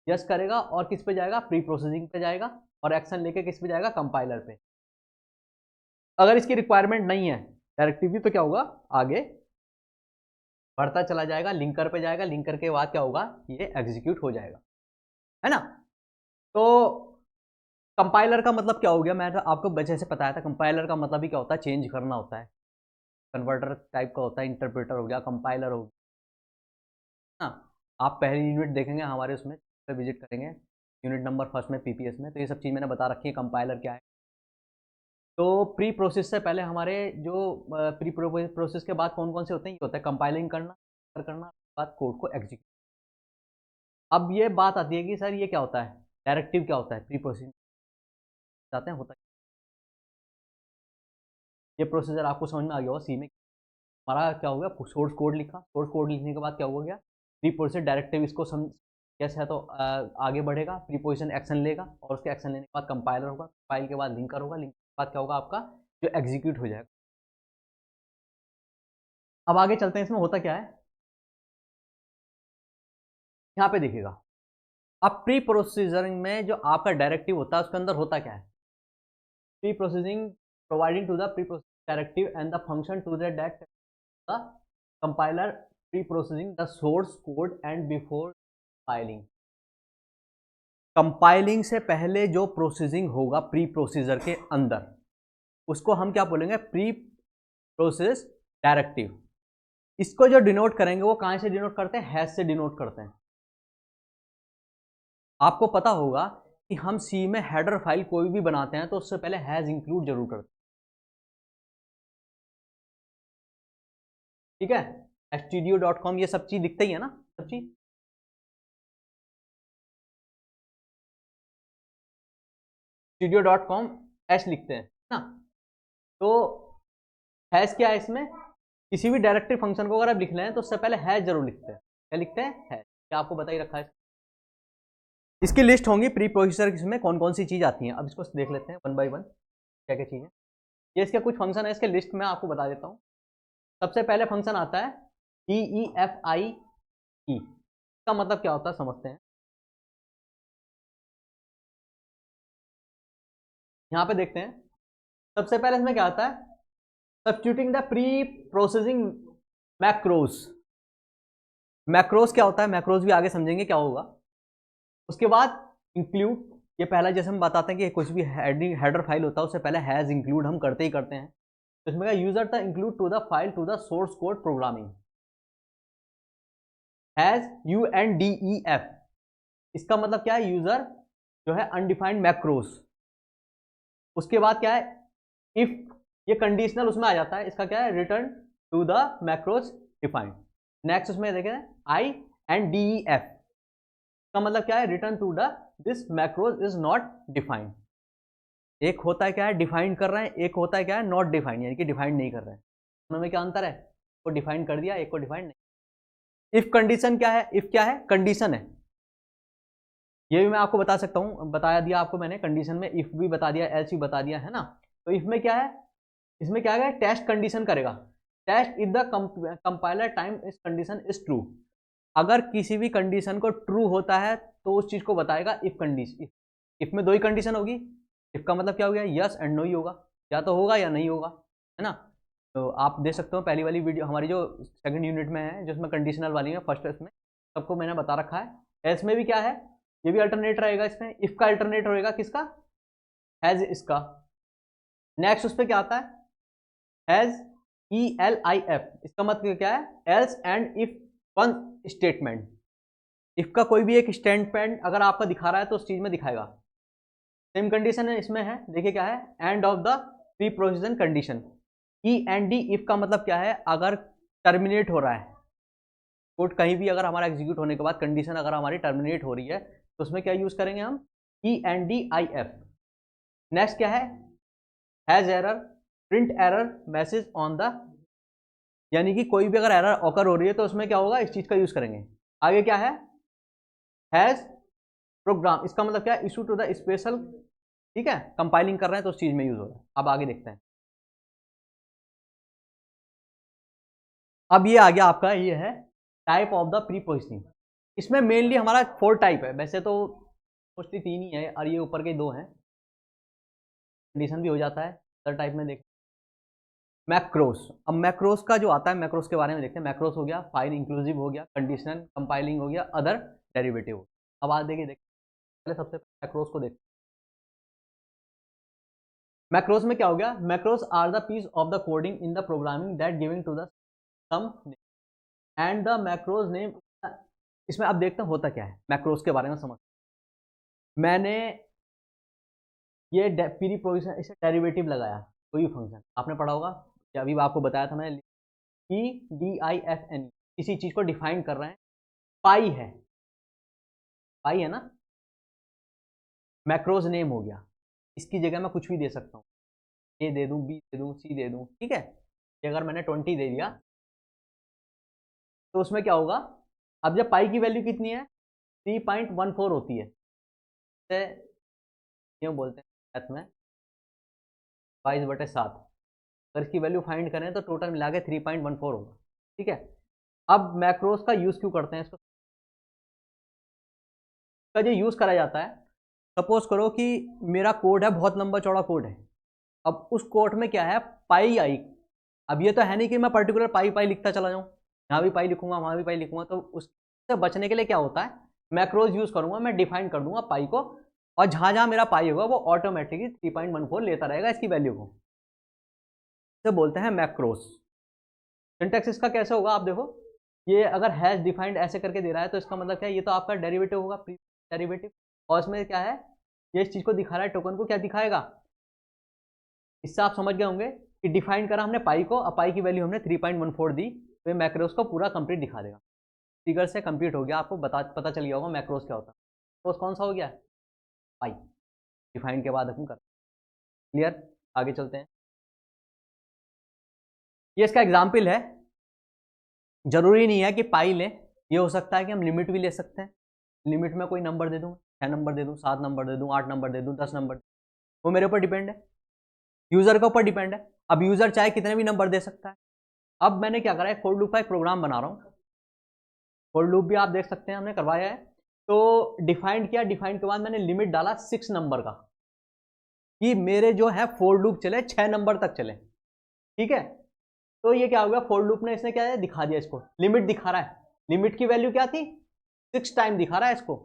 यस करेगा और किस पे जाएगा, प्री प्रोसेसिंग पे जाएगा, और एक्शन लेके किस पे जाएगा, कंपाइलर पे। अगर इसकी रिक्वायरमेंट नहीं है डायरेक्टिव की, तो क्या होगा, आगे बढ़ता चला जाएगा, लिंकर पे जाएगा, लिंकर के बाद क्या होगा, ये एग्जीक्यूट हो जाएगा, है ना। तो कंपाइलर का मतलब क्या हो गया, मैं तो आपको बच्चे से बताया था, कंपाइलर का मतलब ही क्या होता है, चेंज करना होता है। कन्वर्टर टाइप का होता है, इंटरप्रेटर हो गया, कंपाइलर हो गया। हाँ, आप पहली यूनिट देखेंगे हमारे उसमें, विजिट करेंगे यूनिट नंबर फर्स्ट में, पीपीएस में, तो ये सब चीज़ मैंने बता रखी है, कंपाइलर क्या है। तो प्री प्रोसेस से पहले हमारे जो प्री प्रोसेस के बाद कौन कौन से होते हैं, ये होता है कंपाइलिंग करना, बाद कोड को एग्जीक्यूट। अब ये बात आती है कि सर ये क्या होता है, डायरेक्टिव क्या होता है, प्री प्रोसेसिंग जाते हैं, होता है। ये प्रोसीजर आपको समझ में आ गया होगा। सी में हमारा क्या हो गया, सोर्स कोड लिखा, सोर्स कोड लिखने के बाद क्या हुआ गया, प्री प्रोसेस डायरेक्टिव, इसको सम कैसे है तो आगे बढ़ेगा, प्री पोजिशन एक्शन लेगा, और उसके एक्शन लेने के बाद कंपाइलर होगा, कंपाइल के बाद लिंकर होगा, लिंक के बाद क्या होगा आपका, जो एग्जीक्यूट हो जाएगा। अब आगे चलते हैं, इसमें होता क्या है, यहाँ पे देखिएगा। अब प्री प्रोसीजरिंग में जो आपका डायरेक्टिव होता है, उसके अंदर होता क्या है, pre processing providing to the pre processing directive and the function to the that the compiler pre processing the source code and before compiling. Compiling से पहले जो प्रोसेसिंग होगा प्री प्रोसीजर के अंदर, उसको हम क्या बोलेंगे, प्री प्रोसेस डायरेक्टिव। इसको जो डिनोट करेंगे वो कहां से डिनोट करते हैं, हैश से डिनोट करते हैं। आपको पता होगा कि हम सी में हेडर फाइल कोई भी बनाते हैं तो उससे पहले हैज इंक्लूड जरूर करते हैं, ठीक है। studio.com ये सब चीज दिखता ही है ना, सब चीज studio.com हैश लिखते हैं ना। तो हैश क्या है, इसमें किसी भी डायरेक्टिव फंक्शन को अगर आप लिख रहे हैं तो उससे पहले हैश जरूर लिखते हैं। क्या लिखते हैं, हैश। क्या आपको बता ही रखा है, इसकी लिस्ट होंगी प्री प्रोसेसर इसमें कौन कौन सी चीज आती है। अब इसको देख लेते हैं वन बाय वन, क्या क्या चीज है। ये इसके कुछ फंक्शन है, इसके लिस्ट में आपको बता देता हूँ। सबसे पहले फंक्शन आता है EEFI का मतलब क्या होता है, समझते हैं। यहाँ पे देखते हैं, सबसे पहले इसमें क्या आता है, substituting the pre processing macros. Macros क्या होता है, मैक्रोज भी आगे समझेंगे क्या होगा। उसके बाद इंक्लूड, ये पहला जैसे हम बताते हैं कि कुछ भी हेडर फाइल होता है उससे पहले हैज इंक्लूड हम करते ही करते हैं। तो इसमें user the include to the file to the source code programming, has UNDEF। इसका मतलब क्या है, यूजर जो है अनडिफाइंड मैक्रोज। उसके बाद क्या है, इफ, ये कंडीशनल उसमें आ जाता है, इसका क्या है, return to the macros defined. Next उसमें देखें INDEF का मतलब क्या है, return to the this macros is not defined. एक होता है क्या है, डिफाइन कर रहे हैं, एक होता है क्या है, नॉट डिफाइंड, यानी कि डिफाइंड नहीं कर रहे हैं। दोनों में क्या अंतर है, को डिफाइन कर दिया, एक को डिफाइंड नहीं। इफ कंडीशन क्या है, इफ क्या है, कंडीशन है। ये भी मैं आपको बता सकता हूँ, बताया दिया आपको मैंने, कंडीशन में इफ भी बता दिया, एल्स भी बता दिया, है ना। तो इफ में क्या है, इसमें क्या है, टेस्ट कंडीशन करेगा, test if the compiler time इस कंडीशन इज ट्रू। अगर किसी भी कंडीशन को ट्रू होता है तो उस चीज को बताएगा इफ कंडीशन। इफ में दो ही कंडीशन होगी। इफ का मतलब क्या हो गया, यस एंड नो ही होगा, या तो होगा या नहीं होगा, है ना। तो आप देख सकते हो पहली वाली वीडियो हमारी जो सेकंड यूनिट में है, जिसमें कंडीशनल वाली है, फर्स्ट इसमें सबको मैंने बता रखा है। एल्स में भी क्या है, ये भी अल्टरनेट रहेगा, इसमें इफ का अल्टरनेट रहेगा किसका, हैज इसका। नेक्स्ट उस पर क्या आता है, हैज ELIF, इसका मतलब क्या है, else and if one statement. If का कोई भी एक स्टेटमेंट अगर आपका दिखा रहा है तो उस चीज में दिखाएगा। सेम कंडीशन है इसमें है, देखिए क्या है, end of the preposition condition. END if का मतलब क्या है, अगर टर्मिनेट हो रहा है कोड कहीं भी, अगर हमारा एग्जीक्यूट होने के बाद कंडीशन अगर हमारी टर्मिनेट हो रही है तो उसमें क्या यूज करेंगे हम, ENDIF। नेक्स्ट क्या है, has error, print error message on the, यानी कि कोई भी अगर एरर ऑकर हो रही है तो उसमें क्या होगा, इस चीज का यूज करेंगे। आगे क्या है, हैज प्रोग्राम, इसका मतलब क्या है, इशू टू द स्पेशल, ठीक है, कंपाइलिंग कर रहे हैं तो उस चीज में यूज हो रहा है। अब आगे देखते हैं। अब ये आ गया आपका, ये है टाइप ऑफ द प्रीपोजिशनिंग। इसमें मेनली हमारा 4 टाइप है, वैसे तो मोस्टली 3 ही है और ये ऊपर के 2 हैं, कंडीशन भी हो जाता है। अदर टाइप में देख, मैक्रोस। अब मैक्रोस का जो आता है, मैक्रोस के बारे में देखते हैं। मैक्रोस हो गया, फाइल इंक्लूसिव हो गया, कंडीशनल कंपाइलिंग हो गया, अदर डेरिवेटिव। अब आज देखिए पहले सबसे मैक्रोस को देखते हैं। मैक्रोस में क्या हो गया, macros are the piece of the coding in the programming that giving to the some and the macros name. इसमें अब देखते हैं होता क्या है, मैक्रोस के बारे में समझ। मैंने ये प्री प्रोविजन, इसे डेरिवेटिव लगाया, कोई भी फंक्शन आपने पढ़ा होगा, या अभी आपको बताया था मैंने, PDIFN, किसी चीज को डिफाइन कर रहे हैं। पाई है, पाई है ना, मैक्रोज नेम हो गया, इसकी जगह मैं कुछ भी दे सकता हूँ, ए दे दूँ, बी दे दूँ, सी दे दूँ, ठीक है। ये अगर मैंने 20 दे दिया तो उसमें क्या होगा, अब जब पाई की वैल्यू कितनी है, 3.14 होती है, क्यों बोलते हैं मैथ में 22/7। अगर इसकी वैल्यू फाइंड करें तो टोटल मिला के 3.14 होगा, ठीक है। अब मैक्रोस का यूज क्यों करते हैं, इसको का जो यूज करा जाता है, सपोज करो कि मेरा कोड है, बहुत लंबा चौड़ा कोड है। अब उस कोड में क्या है, पाई आई। अब ये तो है नहीं कि मैं पर्टिकुलर पाई पाई लिखता चला जाऊँ, यहाँ भी पाई लिखूंगा वहाँ भी पाई लिखूंगा, तो उससे बचने के लिए क्या होता है, मैक्रोज यूज करूंगा, मैं डिफाइन कर दूंगा पाई को, और जहाँ जहाँ मेरा पाई होगा वो ऑटोमेटिकली 3.14 लेता रहेगा इसकी वैल्यू को, इसे बोलते हैं मैक्रोस। सिंटैक्स इसका कैसे होगा, आप देखो, ये अगर हैश डिफाइंड ऐसे करके दे रहा है तो इसका मतलब क्या है, ये तो आपका डेरिवेटिव होगा, प्री डेरिवेटिव, और इसमें क्या है, ये इस चीज को दिखा रहा है, टोकन को क्या दिखाएगा। इससे आप समझ गए होंगे कि डिफाइन करा हमने पाई को, अब पाई की वैल्यू हमने 3.14 दी, तो ये मैक्रोस को पूरा कंप्लीट दिखा देगा। फिगर से कंप्लीट हो गया, आपको पता चल गया होगा मैक्रोस क्या होता है। मैक्रोस कौन सा हो गया, पाई, डिफाइन के बाद हम कर, क्लियर। आगे चलते हैं, ये इसका एग्जाम्पल है। जरूरी नहीं है कि पाई लें, ये हो सकता है कि हम लिमिट भी ले सकते हैं। लिमिट में कोई नंबर दे दूँ, 6 नंबर दे दूँ, 7 नंबर दे दूँ, 8 नंबर दे दूँ, 10 नंबर, वो मेरे ऊपर डिपेंड है, यूजर के ऊपर डिपेंड है। अब यूजर चाहे कितने भी नंबर दे सकता है। अब मैंने क्या करा है, फॉर लूप का एक प्रोग्राम बना रहा हूँ, फॉर लूप भी आप देख सकते हैं हमने करवाया है। तो डिफाइंड किया, डिफाइंड के बाद मैंने लिमिट डाला 6 नंबर का, कि मेरे जो है फॉर लूप चले 6 नंबर तक चले, ठीक है। तो ये क्या हो गया, फॉर लूप ने इसने क्या है दिखा दिया, इसको लिमिट दिखा रहा है, लिमिट की वैल्यू क्या थी, 6 टाइम दिखा रहा है इसको,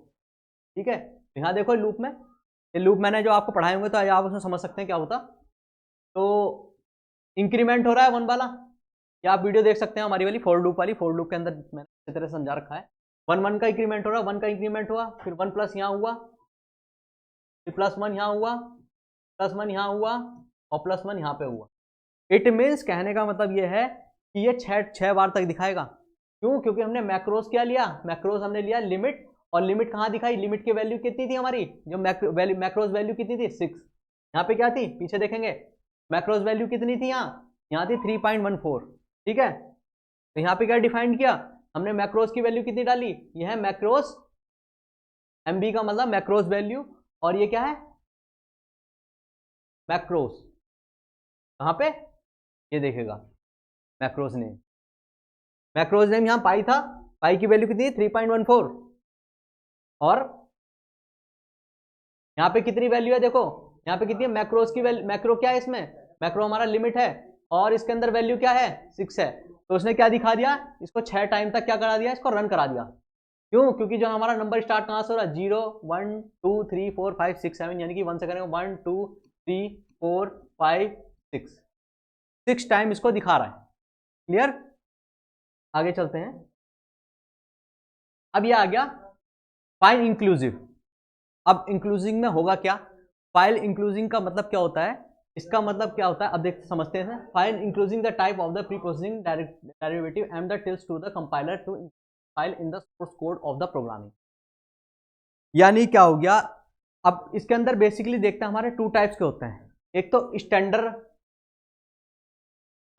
ठीक है। यहाँ देखो लूप में, ये लूप मैंने जो आपको पढ़ाए होंगे तो आप उसमें समझ सकते हैं क्या होता। तो इंक्रीमेंट हो रहा है 1 वाला, या आप वीडियो देख सकते हैं हमारी वाली फॉर लूप वाली, फॉर लूप के अंदर मैंने अच्छी तरह समझा रखा है। 1 1 का इंक्रीमेंट हो रहा है, 1 का इंक्रीमेंट हुआ, फिर 1 प्लस यहाँ हुआ, फिर +1 यहाँ हुआ, +1 यहाँ हुआ, और +1 यहाँ पे हुआ। इट मीन्स कहने का मतलब ये है कि ये 6 बार तक दिखाएगा। क्यों, क्योंकि हमने मैक्रोस क्या लिया, मैक्रोस हमने लिया लिमिट, और लिमिट कहाँ दिखाई, लिमिट की वैल्यू कितनी थी हमारी, जो मैक्रोस वैल्यू कितनी थी 6, यहाँ पे क्या थी, पीछे देखेंगे मैक्रोस वैल्यू कितनी थी, यहाँ थी 3.14, ठीक है। तो यहाँ पे क्या डिफाइन किया हमने, मैक्रोस की वैल्यू कितनी डाली, ये है मैक्रोस, एमबी का मतलब मैक्रोस वैल्यू, और ये क्या है मैक्रोस, कहाँ पे, ये देखेगा मैक्रोस नेम, मैक्रोस नेम यहाँ पाई था, पाई की वैल्यू कितनी है 3.14, और यहाँ पे कितनी वैल्यू है देखो, यहाँ पे कितनी है मैक्रोज की वैल्यू, मैक्रो क्या है इसमें, मैक्रो हमारा लिमिट है, और इसके अंदर वैल्यू क्या है 6 है। तो उसने क्या दिखा दिया, इसको 6 टाइम तक क्या करा दिया, इसको रन करा दिया। क्यों, क्योंकि जो हमारा नंबर स्टार्ट कहाँ से हो रहा है, 0 1 2 3 4 5 6 7, यानी कि 1 से करेंगे 1 2 3 4 5 6, 6 टाइम इसको दिखा रहा है। क्लियर, आगे चलते हैं। अब ये आ गया फाइल इंक्लूसिव। अब इंक्लूसिव में होगा क्या, फाइल इंक्लूसिव का मतलब क्या होता है, इसका मतलब क्या होता है, अब देख समझते हैं। File inclusive the type of the pre processing derivative and the tells to the compiler to file in the source code of the programming. यानी क्या हो गया, अब इसके अंदर बेसिकली देखते हैं हमारे 2 टाइप्स के होते हैं, एक तो स्टैंडर्ड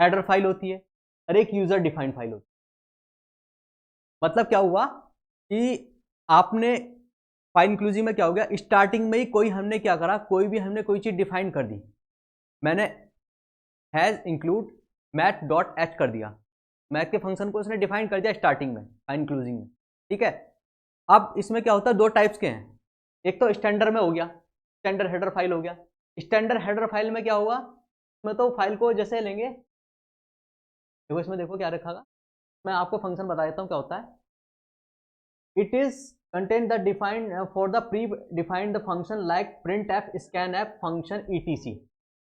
हेडर फाइल होती है और एक यूजर डिफाइंड फाइल होती है। मतलब क्या हुआ कि आपने फाइल इंक्लूसिव में क्या हो गया, स्टार्टिंग में ही कोई हमने क्या करा, कोई भी हमने कोई चीज डिफाइन कर दी, मैंने has include math dot H कर दिया, मैथ के फंक्शन को उसने डिफाइन कर दिया स्टार्टिंग में फाइल इंक्लूसिव में, ठीक है। अब इसमें क्या होता है, 2 टाइप्स के हैं, एक तो स्टैंडर्ड में हो गया, स्टैंडर्ड हेडर फाइल हो गया। स्टैंडर्ड हेडर फाइल में क्या होगा, इसमें तो फाइल को जैसे लेंगे, देखो इसमें देखो क्या रखा था, मैं आपको फंक्शन बता देता हूँ क्या होता है। It is contain the defined for the pre defined the function like print F scan F function etc.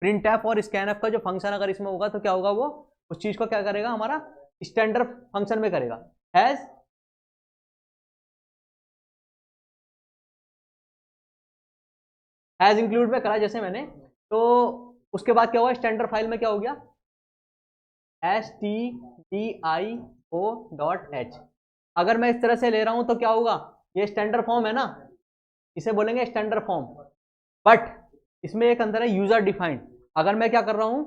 Print F और स्कैन एफ का जो फंक्शन अगर इसमें होगा तो क्या होगा, वो उस चीज को क्या करेगा, हमारा स्टैंडर्ड फंक्शन में करेगा। हैज इंक्लूड में करा जैसे मैंने, तो उसके बाद क्या हुआ, स्टैंडर्ड फाइल में क्या हो गया, stdio.h। अगर मैं इस तरह से ले रहा हूं तो क्या होगा, ये स्टैंडर्ड फॉर्म है ना, इसे बोलेंगे स्टैंडर्ड फॉर्म। बट इसमें एक अंदर है यूजर डिफाइंड। अगर मैं क्या कर रहा हूं,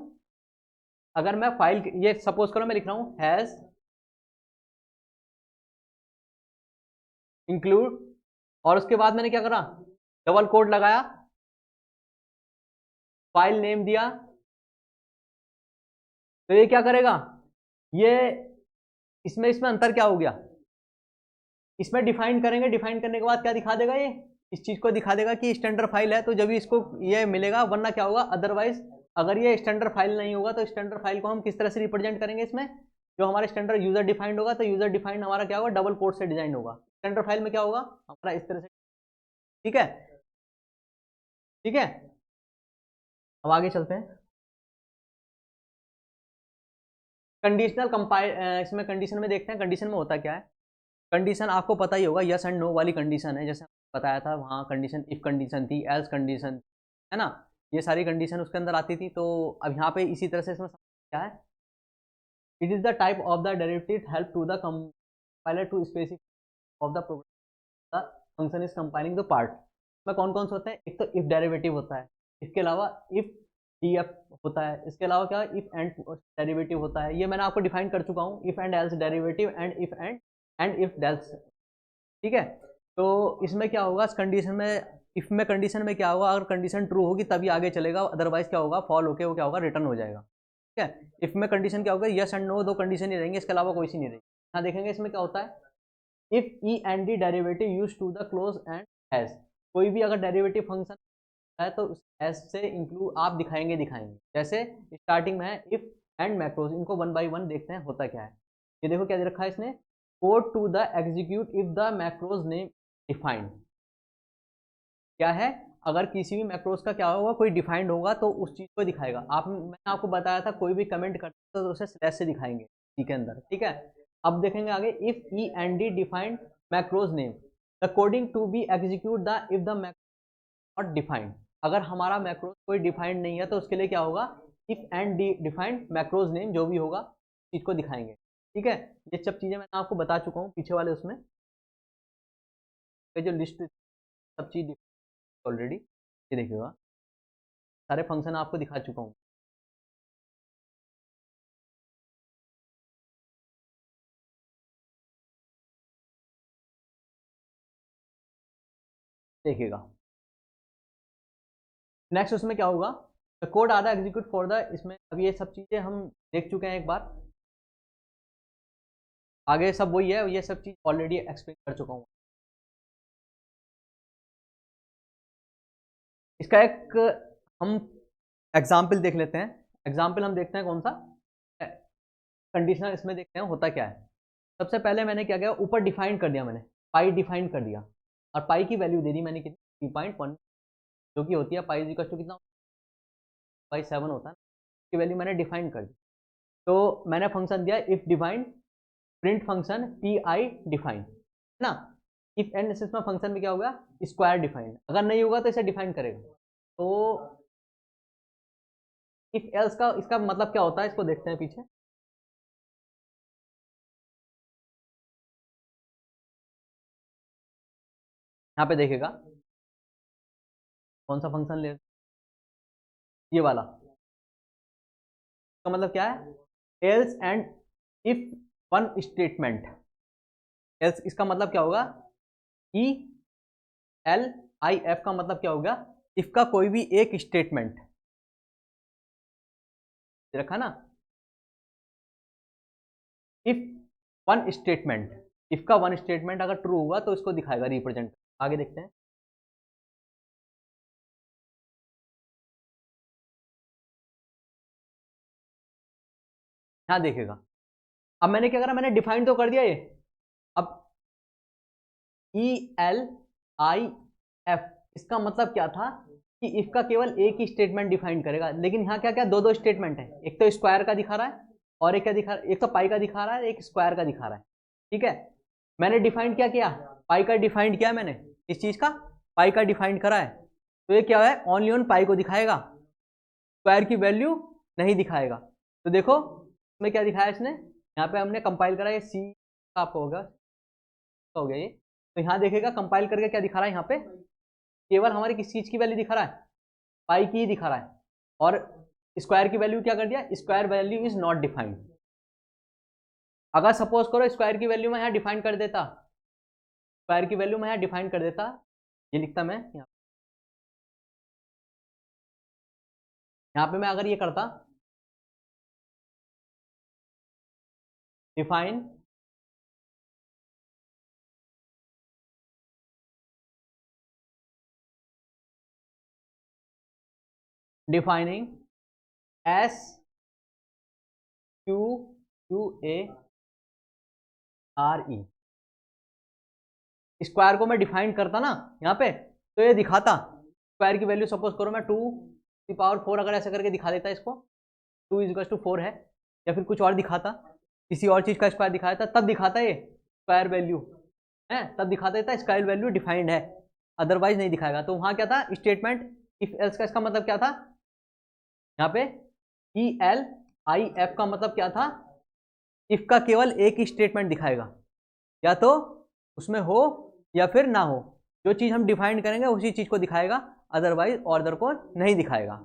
अगर मैं फाइल, ये सपोज करो मैं लिख रहा हूं हैज इंक्लूड, और उसके बाद मैंने क्या करा, डबल कोड लगाया, फाइल नेम दिया, तो ये क्या करेगा, ये इसमें इसमें अंतर क्या हो गया, इसमें डिफाइन करेंगे, डिफाइन करने के बाद क्या दिखा देगा, ये इस चीज को दिखा देगा कि स्टैंडर्ड फाइल है, तो जब इसको ये मिलेगा, वरना क्या होगा, अदरवाइज अगर ये स्टैंडर्ड फाइल नहीं होगा तो स्टैंडर्ड फाइल को हम किस तरह से रिप्रेजेंट करेंगे, इसमें जो हमारा स्टैंडर्ड यूजर डिफाइंड होगा, तो यूजर डिफाइंड हमारा क्या होगा, डबल कोड से डिजाइन होगा। स्टैंडर्ड फाइल में क्या होगा हमारा इस तरह से, ठीक है, ठीक है। अब आगे चलते हैं, कंडीशनल कंपाइल, इसमें कंडीशन में देखते हैं, कंडीशन में होता क्या है। कंडीशन आपको पता ही होगा, यस एंड नो वाली कंडीशन है, जैसे बताया था वहाँ कंडीशन, इफ कंडीशन थी, एल्स कंडीशन, है ना, ये सारी कंडीशन उसके अंदर आती थी। तो अब यहाँ पे इसी तरह से इसमें क्या है, it is the type of the derivative help to the compiler to specify of the program the function is compiling the part. में कौन कौन से होते हैं, एक तो इफ डेरिवेटिव होता है, इसके अलावा इफ डीएफ होता है, इसके अलावा क्या, इफ एंड डेरिवेटिव होता है, ये मैंने आपको डिफाइन कर चुका हूँ, if and else derivative end if end if else, ठीक है। तो इसमें क्या होगा, इस कंडीशन में, इफ में कंडीशन में क्या होगा, अगर कंडीशन ट्रू होगी तभी आगे चलेगा, अदरवाइज क्या होगा, फॉल होके वो क्या होगा, रिटर्न हो जाएगा, ठीक है। इफ में कंडीशन क्या होगा, यस एंड नो, 2 कंडीशन ही रहेंगे, इसके अलावा कोई सी नहीं रहेगी। यहाँ देखेंगे इसमें क्या होता है, if E and D derivative use to the close and has, कोई भी अगर डेरिवेटिव फंक्शन है तो उस हैज से इंक्लूड आप दिखाएंगे, जैसे स्टार्टिंग में है इफ एंड मैक्रोज, इनको 1 बाई 1 देखते हैं होता क्या है। ये देखो क्या दे रखा है इसने, code to the execute if the macros name defined, क्या है, अगर किसी भी मैक्रोज का क्या होगा, कोई डिफाइंड होगा तो उस चीज को दिखाएगा। मैंने आपको बताया था कोई भी कमेंट करते तो उसे स्लैश से दिखाएंगे, ठीक है अंदर, ठीक है। अब देखेंगे आगे, if E and D defined macros name the coding to be execute the if the macro not defined, अगर हमारा मैक्रोज कोई डिफाइंड नहीं है तो उसके लिए क्या होगा, if and D defined macros name, जो भी होगा चीज को दिखाएंगे, ठीक है। ये सब चीजें मैंने आपको बता चुका हूँ पीछे वाले उसमें, जो लिस्ट सब चीज ऑलरेडी, ये देखिएगा सारे फंक्शन आपको दिखा चुका हूँ। देखिएगा नेक्स्ट उसमें क्या होगा, कोड आधा एग्जीक्यूट फॉर द, इसमें अब ये सब चीजें हम देख चुके हैं एक बार, आगे सब वही है, ये सब चीज़ ऑलरेडी एक्सप्लेन कर चुका हूँ। इसका एक हम एग्जाम्पल देख लेते हैं। एग्जाम्पल हम देखते हैं कौन सा, कंडीशनल इसमें देखते हैं होता क्या है। सबसे पहले मैंने क्या किया, ऊपर डिफाइन कर दिया मैंने, पाई डिफाइन कर दिया और पाई की वैल्यू दे दी मैंने कितनी 3.1, जो कि होती है पाई इक्वल टू कितना, पाई 7 होता है, की वैल्यू मैंने डिफाइन कर दी। तो मैंने फंक्शन दिया if define print function P I define, है ना। इफ एंड में फंक्शन में क्या होगा, स्क्वायर डिफाइन, अगर नहीं होगा तो इसे डिफाइन करेगा। तो इफ एल्स का इसका मतलब क्या होता है, इसको देखते हैं पीछे। यहाँ पे देखेगा कौन सा फंक्शन ले, ये वाला, इसका मतलब क्या है, else and if one statement. Else इसका मतलब क्या होगा, ई एल आई एफ का मतलब क्या होगा, इफ का कोई भी एक स्टेटमेंट रखा ना, इफ वन स्टेटमेंट, इफ का वन स्टेटमेंट अगर ट्रू हुआ तो इसको दिखाएगा रिप्रेजेंट। आगे देखते हैं। यहाँ देखेगा, अब मैंने क्या करा, मैंने डिफाइन तो कर दिया ये। अब ई एल आई एफ, इसका मतलब क्या था कि इफ का केवल एक ही स्टेटमेंट डिफाइन करेगा, लेकिन यहाँ क्या क्या दो दो स्टेटमेंट है, एक तो स्क्वायर का दिखा रहा है और एक क्या दिखा रहा है, एक तो पाई का दिखा रहा है, एक स्क्वायर का दिखा रहा है। ठीक है, मैंने डिफाइंड क्या किया, पाई का डिफाइंड किया मैंने, इस चीज का पाई का डिफाइंड करा है, तो ये क्या है, ओनली ऑन पाई को दिखाएगा, स्क्वायर की वैल्यू नहीं दिखाएगा। तो देखो इसमें क्या दिखाया इसने, यहाँ पे हमने कंपाइल करा, ये सी आपको होगा, हो गया ये। तो यहाँ देखेगा कंपाइल करके क्या दिखा रहा है, यहाँ पे केवल हमारी किस चीज की वैल्यू दिखा रहा है, पाई की ही दिखा रहा है, और स्क्वायर की वैल्यू क्या कर दिया, square value is not defined. अगर सपोज करो स्क्वायर की वैल्यू में यहाँ डिफाइन कर देता, स्क्वायर की वैल्यू में यहाँ डिफाइन कर देता, ये लिखता मैं यहाँ पे मैं अगर ये करता define defining S Q Q A R E, square को मैं डिफाइन करता ना यहाँ पे, तो ये दिखाता स्क्वायर की वैल्यू सपोज करो मैं 2 की पावर 4 अगर ऐसे करके दिखा देता इसको, 2 = 4 है, या फिर कुछ और दिखाता, किसी और चीज का स्क्वायर दिखाया था, तब दिखाता ये स्क्वायर वैल्यू है, तब दिखा देता स्क्वायर वैल्यू डिफाइंड है, अदरवाइज नहीं दिखाएगा। तो वहां क्या था स्टेटमेंट इफ एल्स का, इसका मतलब क्या था, यहाँ पे ई एल आई एफ का मतलब क्या था, इफ का केवल एक ही स्टेटमेंट दिखाएगा, या तो उसमें हो या फिर ना हो, जो चीज हम डिफाइन करेंगे उसी चीज को दिखाएगा, अदरवाइज ऑर्डर को नहीं दिखाएगा।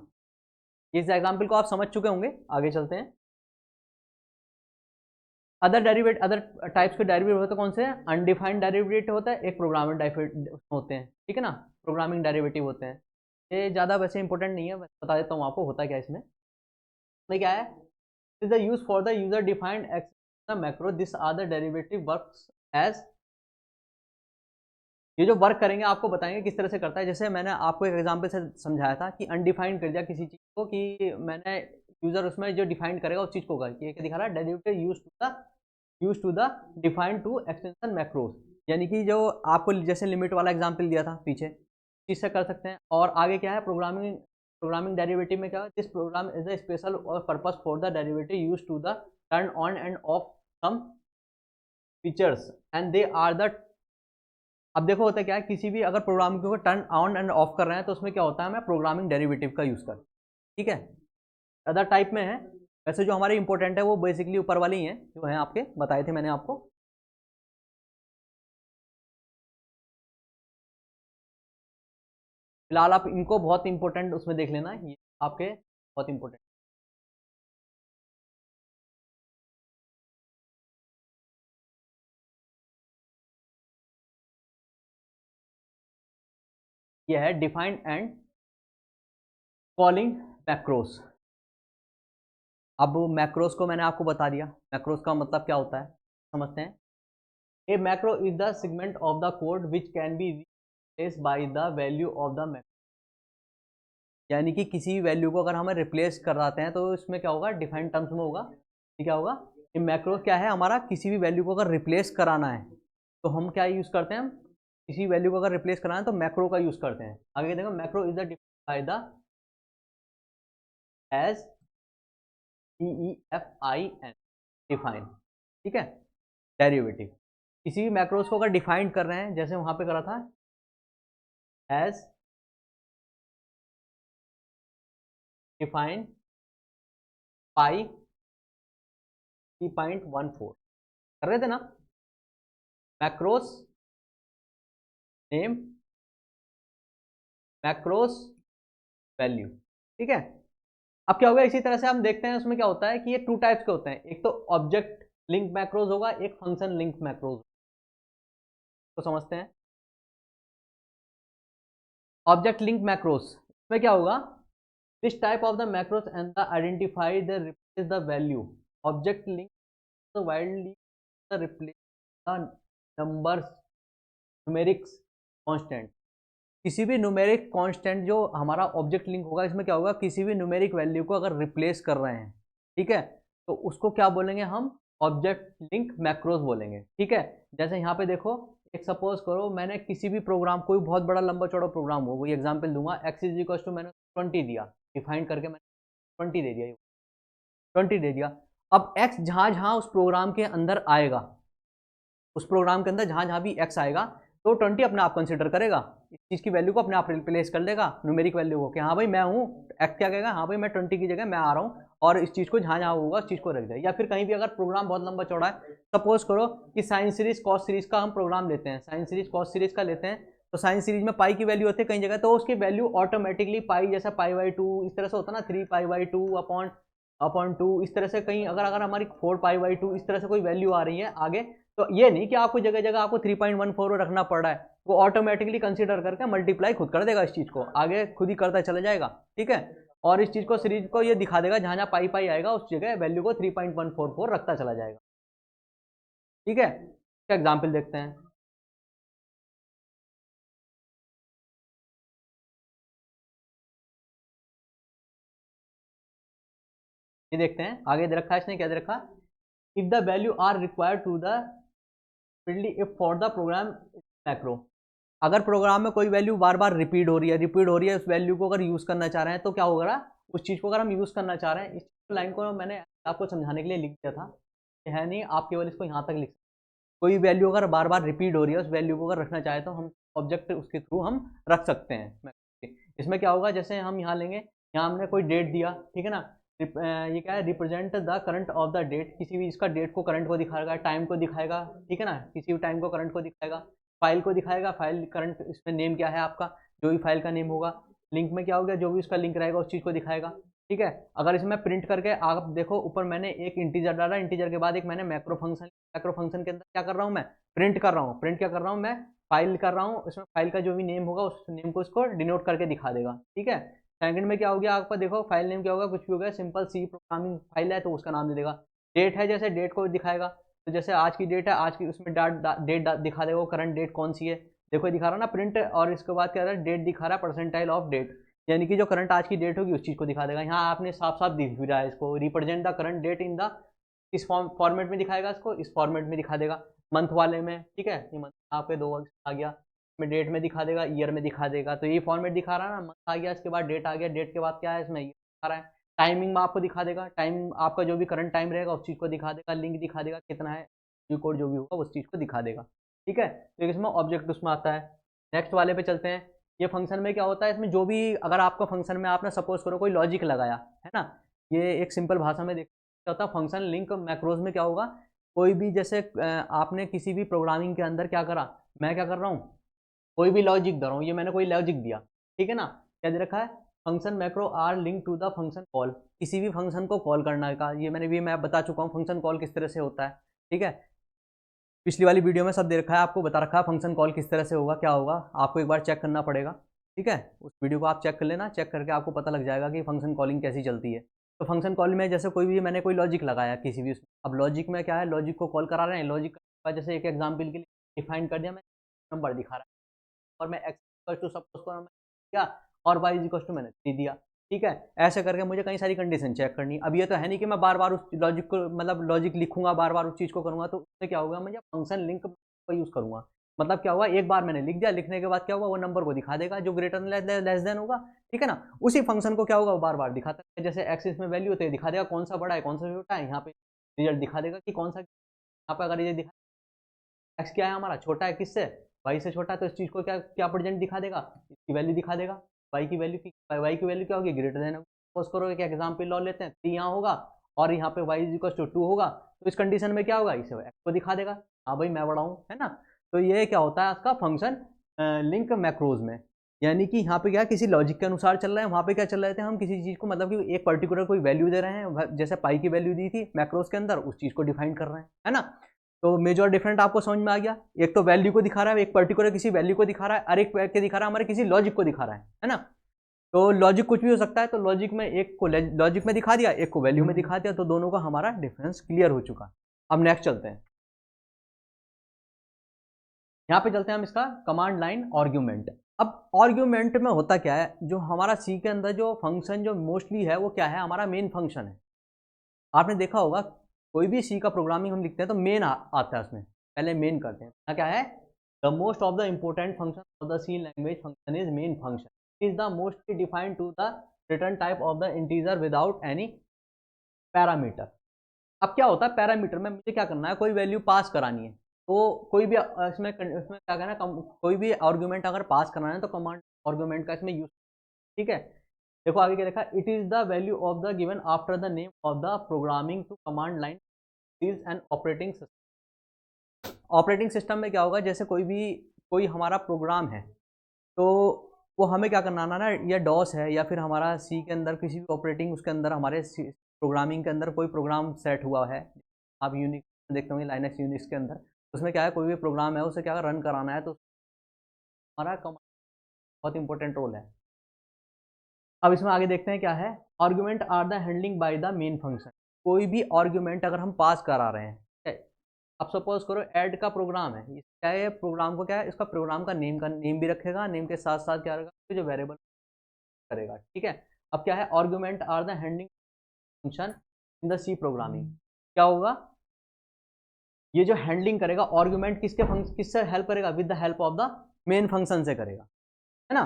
इस एग्जाम्पल को आप समझ चुके होंगे, आगे चलते हैं। अदर डेरिवेटिव, अदर टाइप्स के डेरिवेटिव होते कौन से हैं, अनडिफाइंड डेरिवेटिव होता है, एक प्रोग्रामिंग डेरिवेटिव होते हैं, ठीक है ना, प्रोग्रामिंग डेरिवेटिव होते हैं। ये ज़्यादा वैसे इंपॉर्टेंट नहीं है, बता देता हूँ आपको होता क्या है इसमें। क्या है, is the use for the user defined X macro, this are the derivative works as, ये जो वर्क करेंगे आपको बताएंगे किस तरह से करता है। जैसे मैंने आपको एक एग्जांपल से समझाया था कि अनडिफाइंड कर दिया किसी चीज़ को, कि मैंने यूजर उसमें जो डिफाइन करेगा उस चीज़ को होगा, कि क्या दिखा रहा है, derivative use to the define to extension macros, यानी कि जो आपको जैसे लिमिट वाला एग्जाम्पल दिया था पीछे, चीज़ से कर सकते हैं। और आगे क्या है, प्रोग्रामिंग डेरिवेटिव में क्या है, this program is the special purpose for the derivative use to the turn on and off some features and they are the, अब देखो होता क्या है, किसी भी अगर प्रोग्राम को टर्न ऑन एंड ऑफ कर रहे हैं तो उसमें क्या होता है, हमें प्रोग्रामिंग डेरिवेटिव का यूज कर, ठीक है। अदर टाइप में है, वैसे जो हमारे इंपॉर्टेंट है वो बेसिकली ऊपर वाले ही हैं, जो हैं आपके बताए थे मैंने आपको। फिलहाल आप इनको बहुत इंपॉर्टेंट उसमें देख लेना, ये आपके बहुत इंपॉर्टेंट। ये है डिफाइंड एंड कॉलिंग मैक्रोस। अब मैक्रोस को मैंने आपको बता दिया, मैक्रोस का मतलब क्या होता है, समझते हैं। A macro is the segment of the code which can be replace by the value of the macro. यानी कि किसी भी वैल्यू को अगर हमें रिप्लेस कराते हैं तो इसमें क्या होगा, डिफाइंड टर्म्स में होगा। ये क्या होगा, ये मैक्रो क्या है हमारा, किसी भी वैल्यू को अगर रिप्लेस कराना है तो हम क्या यूज करते हैं, किसी वैल्यू को अगर रिप्लेस कराना है तो मैक्रो का यूज करते हैं। आगे देखो, macro is the defined by the as DEFIN, define, ठीक है, डेरिवेटिव। किसी भी मैक्रोस को अगर डिफाइंड कर रहे हैं, जैसे वहां पे करा था एज डिफाइन पाई 3.14 कर रहे थे ना, मैक्रोस नेम मैक्रोस वैल्यू, ठीक है। अब क्या होगा, इसी तरह से हम देखते हैं उसमें क्या होता है कि ये टू टाइप्स के होते हैं, एक तो ऑब्जेक्ट लिंक मैक्रोज होगा, एक फंक्शन लिंक मैक्रोज। तो समझते हैं ऑब्जेक्ट लिंक मैक्रोज में क्या होगा, this type of the macros and the identify the replace the value object link the widely the replace the numbers numerics constant. किसी भी न्यूमेरिक कांस्टेंट जो हमारा ऑब्जेक्ट लिंक होगा, इसमें क्या होगा, किसी भी न्यूमेरिक वैल्यू को अगर रिप्लेस कर रहे हैं, ठीक है, तो उसको क्या बोलेंगे हम, ऑब्जेक्ट लिंक मैक्रोज बोलेंगे, ठीक है। जैसे यहाँ पे देखो, एक सपोज करो मैंने किसी भी प्रोग्राम, कोई बहुत बड़ा लंबा चौड़ा प्रोग्राम हो, वही एग्जाम्पल दूंगा, एक्स इज इक्वल टू मैंने 20 दिया, डिफाइन करके मैंने 20 दे दिया, 20 दे दिया। अब एक्स जहाँ जहाँ उस प्रोग्राम के अंदर आएगा, उस प्रोग्राम के अंदर जहाँ जहाँ भी एक्स आएगा तो 20 अपने आप कंसिडर करेगा, इस चीज़ की वैल्यू को अपने आप रिप्लेस कर देगा न्यूमेरिक वैल्यू को, कि हाँ भाई मैं हूँ, एक्स क्या कहेगा, हाँ भाई मैं 20 की जगह मैं आ रहा हूँ, और इस चीज़ को जहाँ जहाँ होगा उस चीज़ को रख दे। या फिर कहीं भी अगर प्रोग्राम बहुत लंबा चौड़ा है, सपोज करो कि साइन सीरीज कॉस सीरीज का हम प्रोग्राम लेते हैं, साइन सीरीज कॉस सीरीज का लेते हैं, तो साइन सीरीज में पाई की वैल्यू होती है कई जगह, तो उसकी वैल्यू ऑटोमेटिकली पाई, जैसा पाई/2 इस तरह से होता है ना, 3 पाई/2 अपॉन 2, इस तरह से कहीं अगर अगर हमारी 4 पाई/2 इस तरह से कोई वैल्यू आ रही है आगे, तो ये नहीं कि आपको जगह जगह आपको 3.14 रखना पड़ रहा है, वो ऑटोमेटिकली कंसीडर करके मल्टीप्लाई खुद कर देगा, इस चीज़ को आगे खुद ही करता चला जाएगा, ठीक है। और इस चीज़ को सीरीज को ये दिखा देगा, जहाँ जहाँ पाई पाई आएगा उस जगह वैल्यू को 3.144 रखता चला जाएगा, ठीक है। इसका एग्जाम्पल देखते हैं। ये देखते हैं, आगे दे रखा है इसने, क्या दे रखा, if the value are required to the if for the program macro, अगर प्रोग्राम में कोई वैल्यू बार बार रिपीट हो रही है उस वैल्यू को अगर यूज़ करना चाह रहे हैं, तो क्या होगा, उस चीज़ को अगर हम यूज़ करना चाह रहे हैं, इस लाइन को मैंने आपको समझाने के लिए लिख दिया था, है नहीं, आप केवल इसको यहाँ तक लिख, कोई वैल्यू अगर बार बार रिपीट हो रही है उस वैल्यू को अगर रखना चाहे तो हम ऑब्जेक्ट उसके थ्रू हम रख सकते हैं। इसमें क्या होगा, जैसे हम यहाँ लेंगे, यहाँ हमने कोई डेट दिया, ठीक है ना, ये क्या है, represent the current of the date, किसी भी इसका डेट को करंट को दिखाएगा, टाइम को दिखाएगा, ठीक है ना, किसी भी टाइम को करंट को दिखाएगा, फाइल को दिखाएगा, फाइल करंट, इसमें नेम क्या है आपका, जो भी फाइल का नेम होगा, लिंक में क्या हो गया, जो भी उसका लिंक रहेगा उस चीज़ को दिखाएगा, ठीक है। अगर इसमें प्रिंट करके आप देखो, ऊपर मैंने एक इंटीजर डाला, इंटीजर के बाद एक मैंने मैक्रो फंक्शन के अंदर क्या कर रहा हूँ मैं, प्रिंट कर रहा हूँ, प्रिंट क्या कर रहा हूँ मैं, फाइल कर रहा हूँ, इसमें फाइल का जो भी नेम होगा उस नेम को इसको डिनोट करके दिखा देगा, ठीक है। सेकंड में क्या हो गया आपका, देखो फाइल नेम क्या होगा, कुछ भी हो गया, सिंपल सी प्रोग्रामिंग फाइल है तो उसका नाम दे देगा। डेट है, जैसे डेट को दिखाएगा, तो जैसे आज की डेट है, आज की उसमें डेट दिखा देगा, करंट डेट कौन सी है, देखो दिखा रहा ना प्रिंट, और इसके बाद क्या रहा है, डेट दिखा रहा है परसेंटाइल ऑफ डेट, यानी कि जो करंट आज की डेट होगी उस चीज़ को दिखा देगा। यहाँ आपने साफ साफ दिख भी रहा है, इसको represent the current date in the, इस फॉर्मेट में दिखाएगा, इसको इस फॉर्मेट में दिखा देगा, मंथ वाले में, ठीक है, ये मंथ यहाँ पे 2 आ गया, में डेट में दिखा देगा, ईयर में दिखा देगा, तो ये फॉर्मेट दिखा रहा है ना, मंथ आ गया, इसके बाद डेट आ गया, डेट के बाद क्या है इसमें ये दिखा रहा है, टाइमिंग में आपको दिखा देगा, टाइम आपका जो भी करंट टाइम रहेगा उस चीज़ को दिखा देगा, लिंक दिखा देगा कितना है, व्यू कोड जो भी होगा उस चीज़ को दिखा देगा, ठीक है। तो इसमें ऑब्जेक्ट उसमें आता है। नेक्स्ट वाले पे चलते हैं। ये फंक्शन में क्या होता है, इसमें जो भी अगर आपका फंक्शन में आपने सपोज करो कोई लॉजिक लगाया है ना, ये एक सिंपल भाषा में देखता होता, फंक्शन लिंक मैक्रोज में क्या होगा, कोई भी जैसे आपने किसी भी प्रोग्रामिंग के अंदर क्या करा, मैं क्या कर रहा हूँ, कोई भी लॉजिक दे रहा हूँ, ये मैंने कोई लॉजिक दिया, ठीक है ना, क्या दे रखा है, function macro are link to the function call, किसी भी फंक्शन को कॉल करना का, ये मैंने भी मैं बता चुका हूँ फंक्शन कॉल किस तरह से होता है, ठीक है। पिछली वाली वीडियो में सब दे रखा है, आपको बता रखा है फंक्शन कॉल किस तरह से होगा, क्या होगा, आपको एक बार चेक करना पड़ेगा, ठीक है, उस वीडियो को आप चेक कर लेना, चेक करके आपको पता लग जाएगा कि फंक्शन कॉलिंग कैसी चलती है। तो फंक्शन कॉल में जैसे कोई भी मैंने कोई लॉजिक लगाया किसी भी, अब लॉजिक में क्या है, लॉजिक को कॉल करा रहे हैं, लॉजिक का जैसे एक एग्जांपल के लिए डिफाइन कर दिया, मैं नंबर दिखा रहा है और मैं एक्स इक्वल टू सपोज करो क्या, और वाई इक्वल टू मैंने 3 दिया, ठीक है। ऐसे करके मुझे कई सारी कंडीशन चेक करनी। अब ये तो है नहीं कि मैं बार बार उस लॉजिक को, मतलब लॉजिक लिखूंगा बार बार उस चीज़ को करूंगा, तो उससे क्या होगा, मुझे फंक्शन लिंक को यूज़ करूंगा। मतलब क्या हुआ, एक बार मैंने लिख दिया, लिखने के बाद क्या हुआ, वो नंबर को दिखा देगा जो ग्रेटर लेस देन होगा, ठीक है ना। उसी फंक्शन को क्या होगा, वो बार बार दिखाता है। जैसे एक्स इसमें वैल्यू होती है, दिखा देगा कौन सा बड़ा है कौन सा छोटा है, यहाँ पे रिजल्ट दिखा देगा कि कौन सा, यहाँ पे अगर ये दिखा एक्स क्या है हमारा, छोटा है किससे, वाई से छोटा है, तो इस चीज़ को क्या क्या प्रेजेंट दिखा देगा, इसकी वैल्यू दिखा देगा। वाई की वैल्यू क्या होगी, ग्रेटर देन। सपोज करो एक एग्जाम्पल लॉ लेते हैं, 3 यहाँ होगा और यहाँ पे वाई इक्वल टू 2 होगा, तो इस कंडीशन में क्या होगा, इसे एक्स को दिखा देगा, हाँ भाई मैं बड़ा हूँ, है ना। तो ये क्या होता है आपका फंक्शन लिंक मैक्रोज में, यानी कि यहाँ पे क्या किसी लॉजिक के अनुसार चल रहा है, वहाँ पे क्या चल रहे थे हम, किसी चीज़ को मतलब कि एक पर्टिकुलर कोई वैल्यू दे रहे हैं, जैसे पाई की वैल्यू दी थी मैक्रोज के अंदर, उस चीज़ को डिफाइन कर रहे हैं, है ना। तो मेजर डिफरेंट आपको समझ में आ गया, एक तो वैल्यू को दिखा रहा है, एक पर्टिकुलर किसी वैल्यू को दिखा रहा है, और एक के दिखा रहा है हमारे किसी लॉजिक को दिखा रहा है ना। तो लॉजिक कुछ भी हो सकता है, तो लॉजिक में एक को लॉजिक में दिखा दिया, एक को वैल्यू में दिखा दिया, तो दोनों का हमारा डिफरेंस क्लियर हो चुका। अब नेक्स्ट चलते हैं, यहाँ पे चलते हैं हम इसका कमांड लाइन आर्ग्यूमेंट। अब आर्ग्यूमेंट में होता क्या है, जो हमारा सी के अंदर जो फंक्शन जो मोस्टली है वो क्या है, हमारा मेन फंक्शन है। आपने देखा होगा कोई भी सी का प्रोग्रामिंग हम लिखते हैं तो मेन आता है उसमें, पहले मेन करते हैं। क्या है, the most of the important function of the C language function is main function, is the mostly defined to the return type of the integer without any parameter. अब क्या होता है, पैरामीटर में मुझे क्या करना है, कोई वैल्यू पास करानी है, तो कोई भी इसमें क्या कहना है, कोई भी आर्ग्यूमेंट अगर पास कराना है तो कमांड आर्ग्यूमेंट का इसमें यूज, ठीक है। देखो आगे क्या लिखा, it is the value of the given after the name of the programming to command line is an operating system. Operating system में क्या होगा, जैसे कोई हमारा प्रोग्राम है, तो वो हमें क्या करना आना ना, या डॉस है या फिर हमारा सी के अंदर किसी भी ऑपरेटिंग उसके अंदर हमारे प्रोग्रामिंग के अंदर कोई प्रोग्राम सेट हुआ है, आप यूनिक्स देखते होंगे, लाइनक्स यूनिक्स के अंदर उसमें क्या है, कोई भी प्रोग्राम है उसे क्या रन कराना है, तो हमारा कमांड बहुत इंपॉर्टेंट रोल है। अब इसमें आगे देखते हैं क्या है, argument are the handling by the main function. कोई भी आर्गुमेंट अगर हम पास करा रहे हैं, अब सपोज करो ऐड का प्रोग्राम है, क्या है प्रोग्राम को क्या है, इसका प्रोग्राम का नेम भी रखेगा, नेम के साथ साथ क्या रहेगा, जो वेरिएबल करेगा, ठीक है। अब क्या है, argument are the handling function in the C programming. क्या होगा, ये जो हैंडलिंग करेगा आर्गुमेंट किससे हेल्प करेगा, with the help of the main function से करेगा, है ना।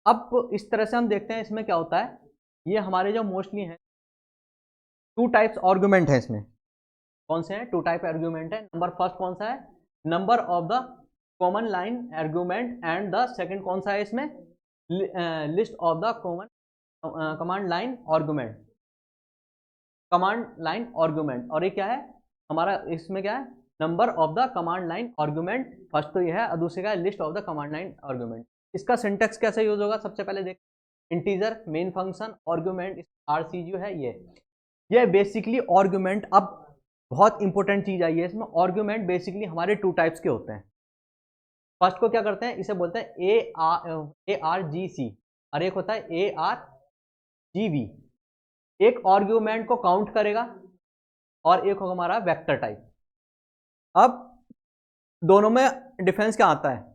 अब इस तरह से हम देखते हैं इसमें क्या होता है, ये हमारे जो मोस्टली हैं 2 टाइप्स आर्गुमेंट है इसमें। कौन से हैं, 2 टाइप आर्गुमेंट है। नंबर फर्स्ट कौन सा है, number of the common line argument, and the second कौन सा है इसमें, list of the common command line argument, और ये क्या है हमारा, इसमें क्या है, number of the command line argument, first तो ये है, और दूसरे का है list of the command line argument. इसका सिंटेक्स कैसे यूज होगा, सबसे पहले देख, integer main function argument RC जो है ये बेसिकली आर्गुमेंट। अब बहुत इंपॉर्टेंट चीज आई है इसमें, आर्गुमेंट बेसिकली हमारे 2 टाइप्स के होते हैं। फर्स्ट को क्या करते हैं, इसे बोलते हैं ए आर जी सी, और एक होता है ए आर जी वी। एक आर्गुमेंट को काउंट करेगा और एक होगा हमारा वेक्टर टाइप। अब दोनों में डिफरेंस क्या आता है,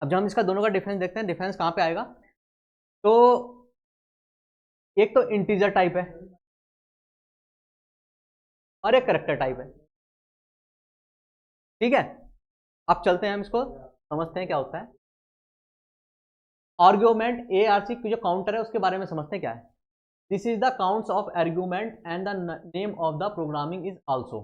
अब जब हम इसका दोनों का डिफरेंस देखते हैं, डिफरेंस कहां पे आएगा, तो एक तो इंटीजर टाइप है और एक कैरेक्टर टाइप है, ठीक है। अब चलते हैं हम इसको समझते हैं क्या होता है। आर्गुमेंट ए आर सी जो काउंटर है उसके बारे में समझते हैं क्या है। This is the counts of argument and the name of the programming is also.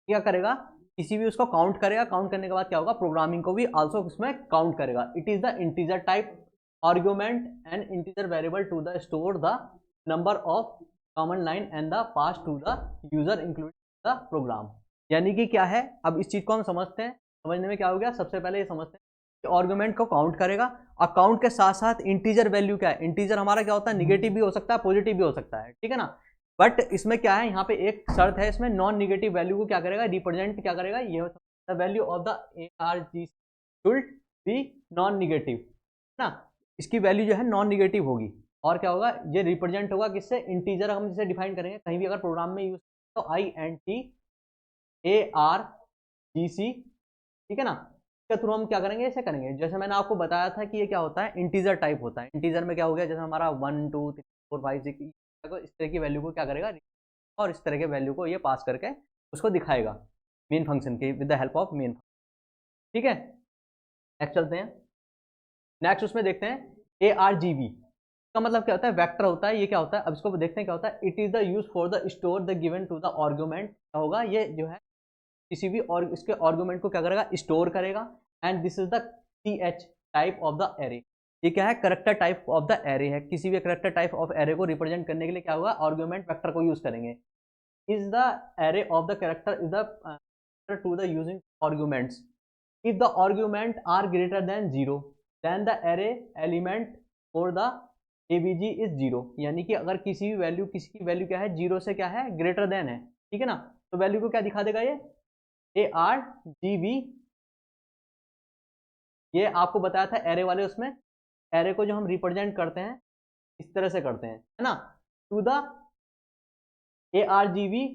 क्या करेगा, किसी भी उसको काउंट करेगा, काउंट करने के बाद क्या होगा, प्रोग्रामिंग को भी आल्सो उसमें काउंट करेगा। It is the integer type argument and integer variable to the store the number of common line and the pass to the user including the program. यानी कि क्या है, अब इस चीज को हम समझते हैं, समझने में क्या हो गया, सबसे पहले ये समझते हैं कि आर्गुमेंट को काउंट करेगा, और काउंट के साथ साथ इंटीजर वैल्यू क्या है, इंटीजर हमारा क्या होता है, निगेटिव भी हो सकता है पॉजिटिव भी हो सकता है, ठीक है ना। बट इसमें क्या है, यहाँ पे एक शर्त है, इसमें नॉन निगेटिव वैल्यू को क्या करेगा, रिप्रेजेंट क्या करेगा, ये the value of the A R G should be non negative, ना, इसकी वैल्यू जो है नॉन निगेटिव होगी, और क्या होगा, ये रिप्रेजेंट होगा किससे, इंटीजर हम जिसे डिफाइन करेंगे कहीं भी अगर प्रोग्राम में यूज तो INTARGC, ठीक है ना। इसके थ्रू हम क्या करेंगे, ऐसे करेंगे जैसे मैंने आपको बताया था कि ये क्या होता है, इंटीजर टाइप होता है। इंटीजर में क्या हो गया, जैसे हमारा 1 2 3 4 5 6 इस तरह की वैल्यू को क्या करेगा, और इस तरह के वैल्यू को ये पास करके उसको दिखाएगा मेन फंक्शन के with the help of main, ठीक है। नेक्स्ट चलते हैं, नेक्स्ट उसमें देखते हैं ARGB का मतलब क्या होता है, वेक्टर होता है। ये क्या होता है, अब इसको देखते हैं क्या होता है। It is the use for the store the given to the argument, क्या होगा, ये जो है किसी भी और इसके आर्गुमेंट को क्या करेगा, स्टोर करेगा। And this is the CH type of the array, ये क्या है, character type of the array है। किसी भी करेक्टर टाइप ऑफ एरे को रिप्रेजेंट करने के लिए क्या होगा, आर्गुमेंट वेक्टर को यूज करेंगे। Is the array of the character is the two the using arguments, if the argument are greater than 0 then the array element for the ABG is 0, यानी कि अगर किसी की वैल्यू क्या है, 0 से क्या है, ग्रेटर देन है, ठीक है ना। तो वैल्यू को क्या दिखा देगा ये ARGB। ये आपको बताया था एरे वाले उसमें, एरे को जो हम रिप्रेजेंट करते हैं इस तरह से करते हैं, है ना। टू द ARGB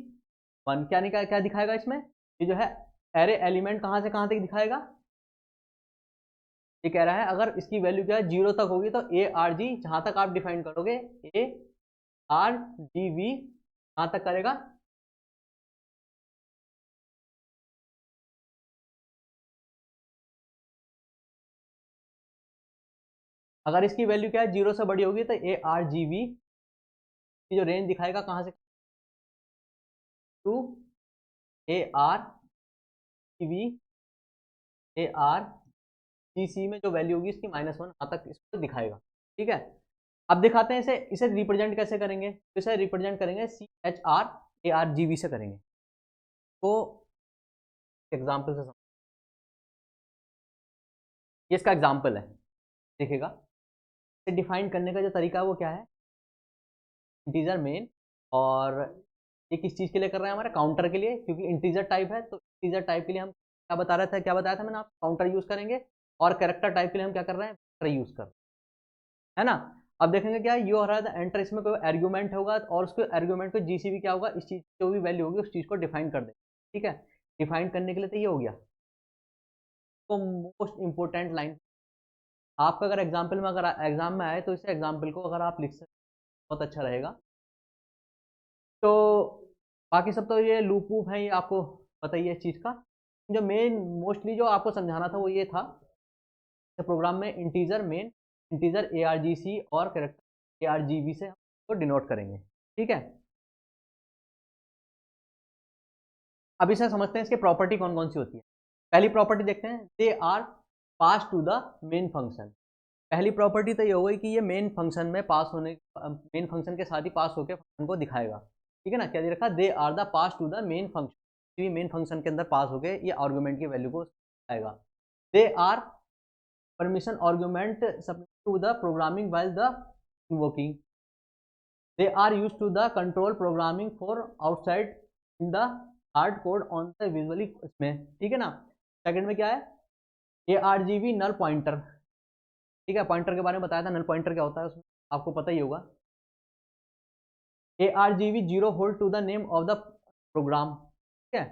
1 क्या दिखाएगा इसमें, ये जो है एरे एलिमेंट कहां से कहां तक दिखाएगा, ये कह रहा है अगर इसकी वैल्यू क्या है, 0 तक होगी तो ARG जहां तक आप डिफाइन करोगे ARGB कहां तक करेगा, अगर इसकी वैल्यू क्या है, 0 से बड़ी होगी तो ARGB की जो रेंज दिखाएगा कहां से, टू ARGB ARGC में जो वैल्यू होगी इसकी -1 वहां तक इसको दिखाएगा, ठीक है। अब दिखाते हैं इसे इसे रिप्रेजेंट कैसे करेंगे, तो इसे रिप्रेजेंट करेंगे CHR ARGB से करेंगे। तो एग्जाम्पल से ये इसका एग्जाम्पल है, देखिएगा इसे डिफाइन करने का जो तरीका है वो क्या है, इंटीजर मेन, और ये किस चीज़ के लिए कर रहे हैं, हमारे काउंटर के लिए, क्योंकि इंटीजर टाइप है तो इंटीजर टाइप के लिए हम क्या बताया था मैंने, आप काउंटर यूज करेंगे। और कैरेक्टर टाइप के लिए हम क्या कर रहे हैं, वेक्टर यूज कर रहे हैं, है ना। अब देखेंगे क्या है, ये हो रहा है एंटर, इसमें कोई आर्ग्यूमेंट होगा और उसको आर्ग्यूमेंट को GCB क्या होगा, इस चीज़ जो भी वैल्यू होगी उस चीज़ को डिफाइन कर दे, ठीक है। डिफाइन करने के लिए तो ये हो गया। तो मोस्ट इंपॉर्टेंट लाइन आपका अगर एग्जाम्पल में, अगर एग्जाम में आए तो इस एग्जाम्पल को अगर आप लिख सकते बहुत अच्छा रहेगा। तो बाकी सब तो ये लूप वूप है, ये आपको पता ही है इस चीज़ का। जो मेन मोस्टली जो आपको समझाना था वो ये था, प्रोग्राम में इंटीजर मेन, इंटीजर ARGC और कैरेक्टर ARGB से हम इसको डिनोट करेंगे, ठीक है। अब इसे समझते हैं इसके प्रॉपर्टी कौन कौन सी होती है। पहली प्रॉपर्टी देखते हैं, they are pass to the main function. पहली प्रॉपर्टी तो ये हो गई कि ये मेन फंक्शन में पास होने, मेन फंक्शन के साथ ही पास होकर फंक्शन को दिखाएगा, ठीक है ना। क्या दे रखा, they are the pass to the main function, किसी मेन फंक्शन के अंदर पास होके ये आर्गुमेंट की वैल्यू को दिखाएगा। They are permission argument submit to the programming while the invoking, they are use to the control programming for outside in the hard code on the visually इसमें, ठीक है ना। सेकंड में क्या है, ARGB नल पॉइंटर, ठीक है। Pointer के बारे में बताया था, नल पॉइंटर क्या होता है उसमें आपको पता ही होगा। ARGB 0 hold to the name of the program, ठीक है।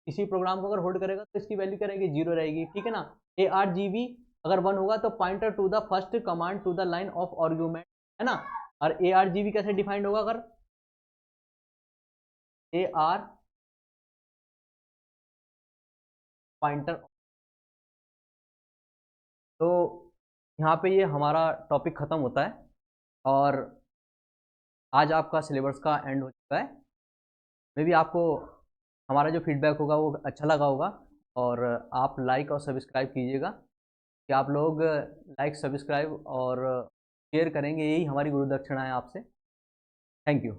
किसी प्रोग्राम को अगर होल्ड करेगा तो इसकी वैल्यू क्या रहेगी, 0 रहेगी, ठीक है ना। ARGB अगर 1 होगा तो pointer to the first command to the line of argument, है ना। और ARGB कैसे डिफाइंड होगा, अगर AR पॉइंटर, तो यहाँ पे ये हमारा टॉपिक ख़त्म होता है और आज आपका सिलेबस का एंड हो चुका है। मे बी आपको हमारा जो फीडबैक होगा वो अच्छा लगा होगा, और आप लाइक और सब्सक्राइब कीजिएगा, कि आप लोग लाइक सब्सक्राइब और शेयर करेंगे, यही हमारी गुरु दक्षिणा है आपसे। Thank you.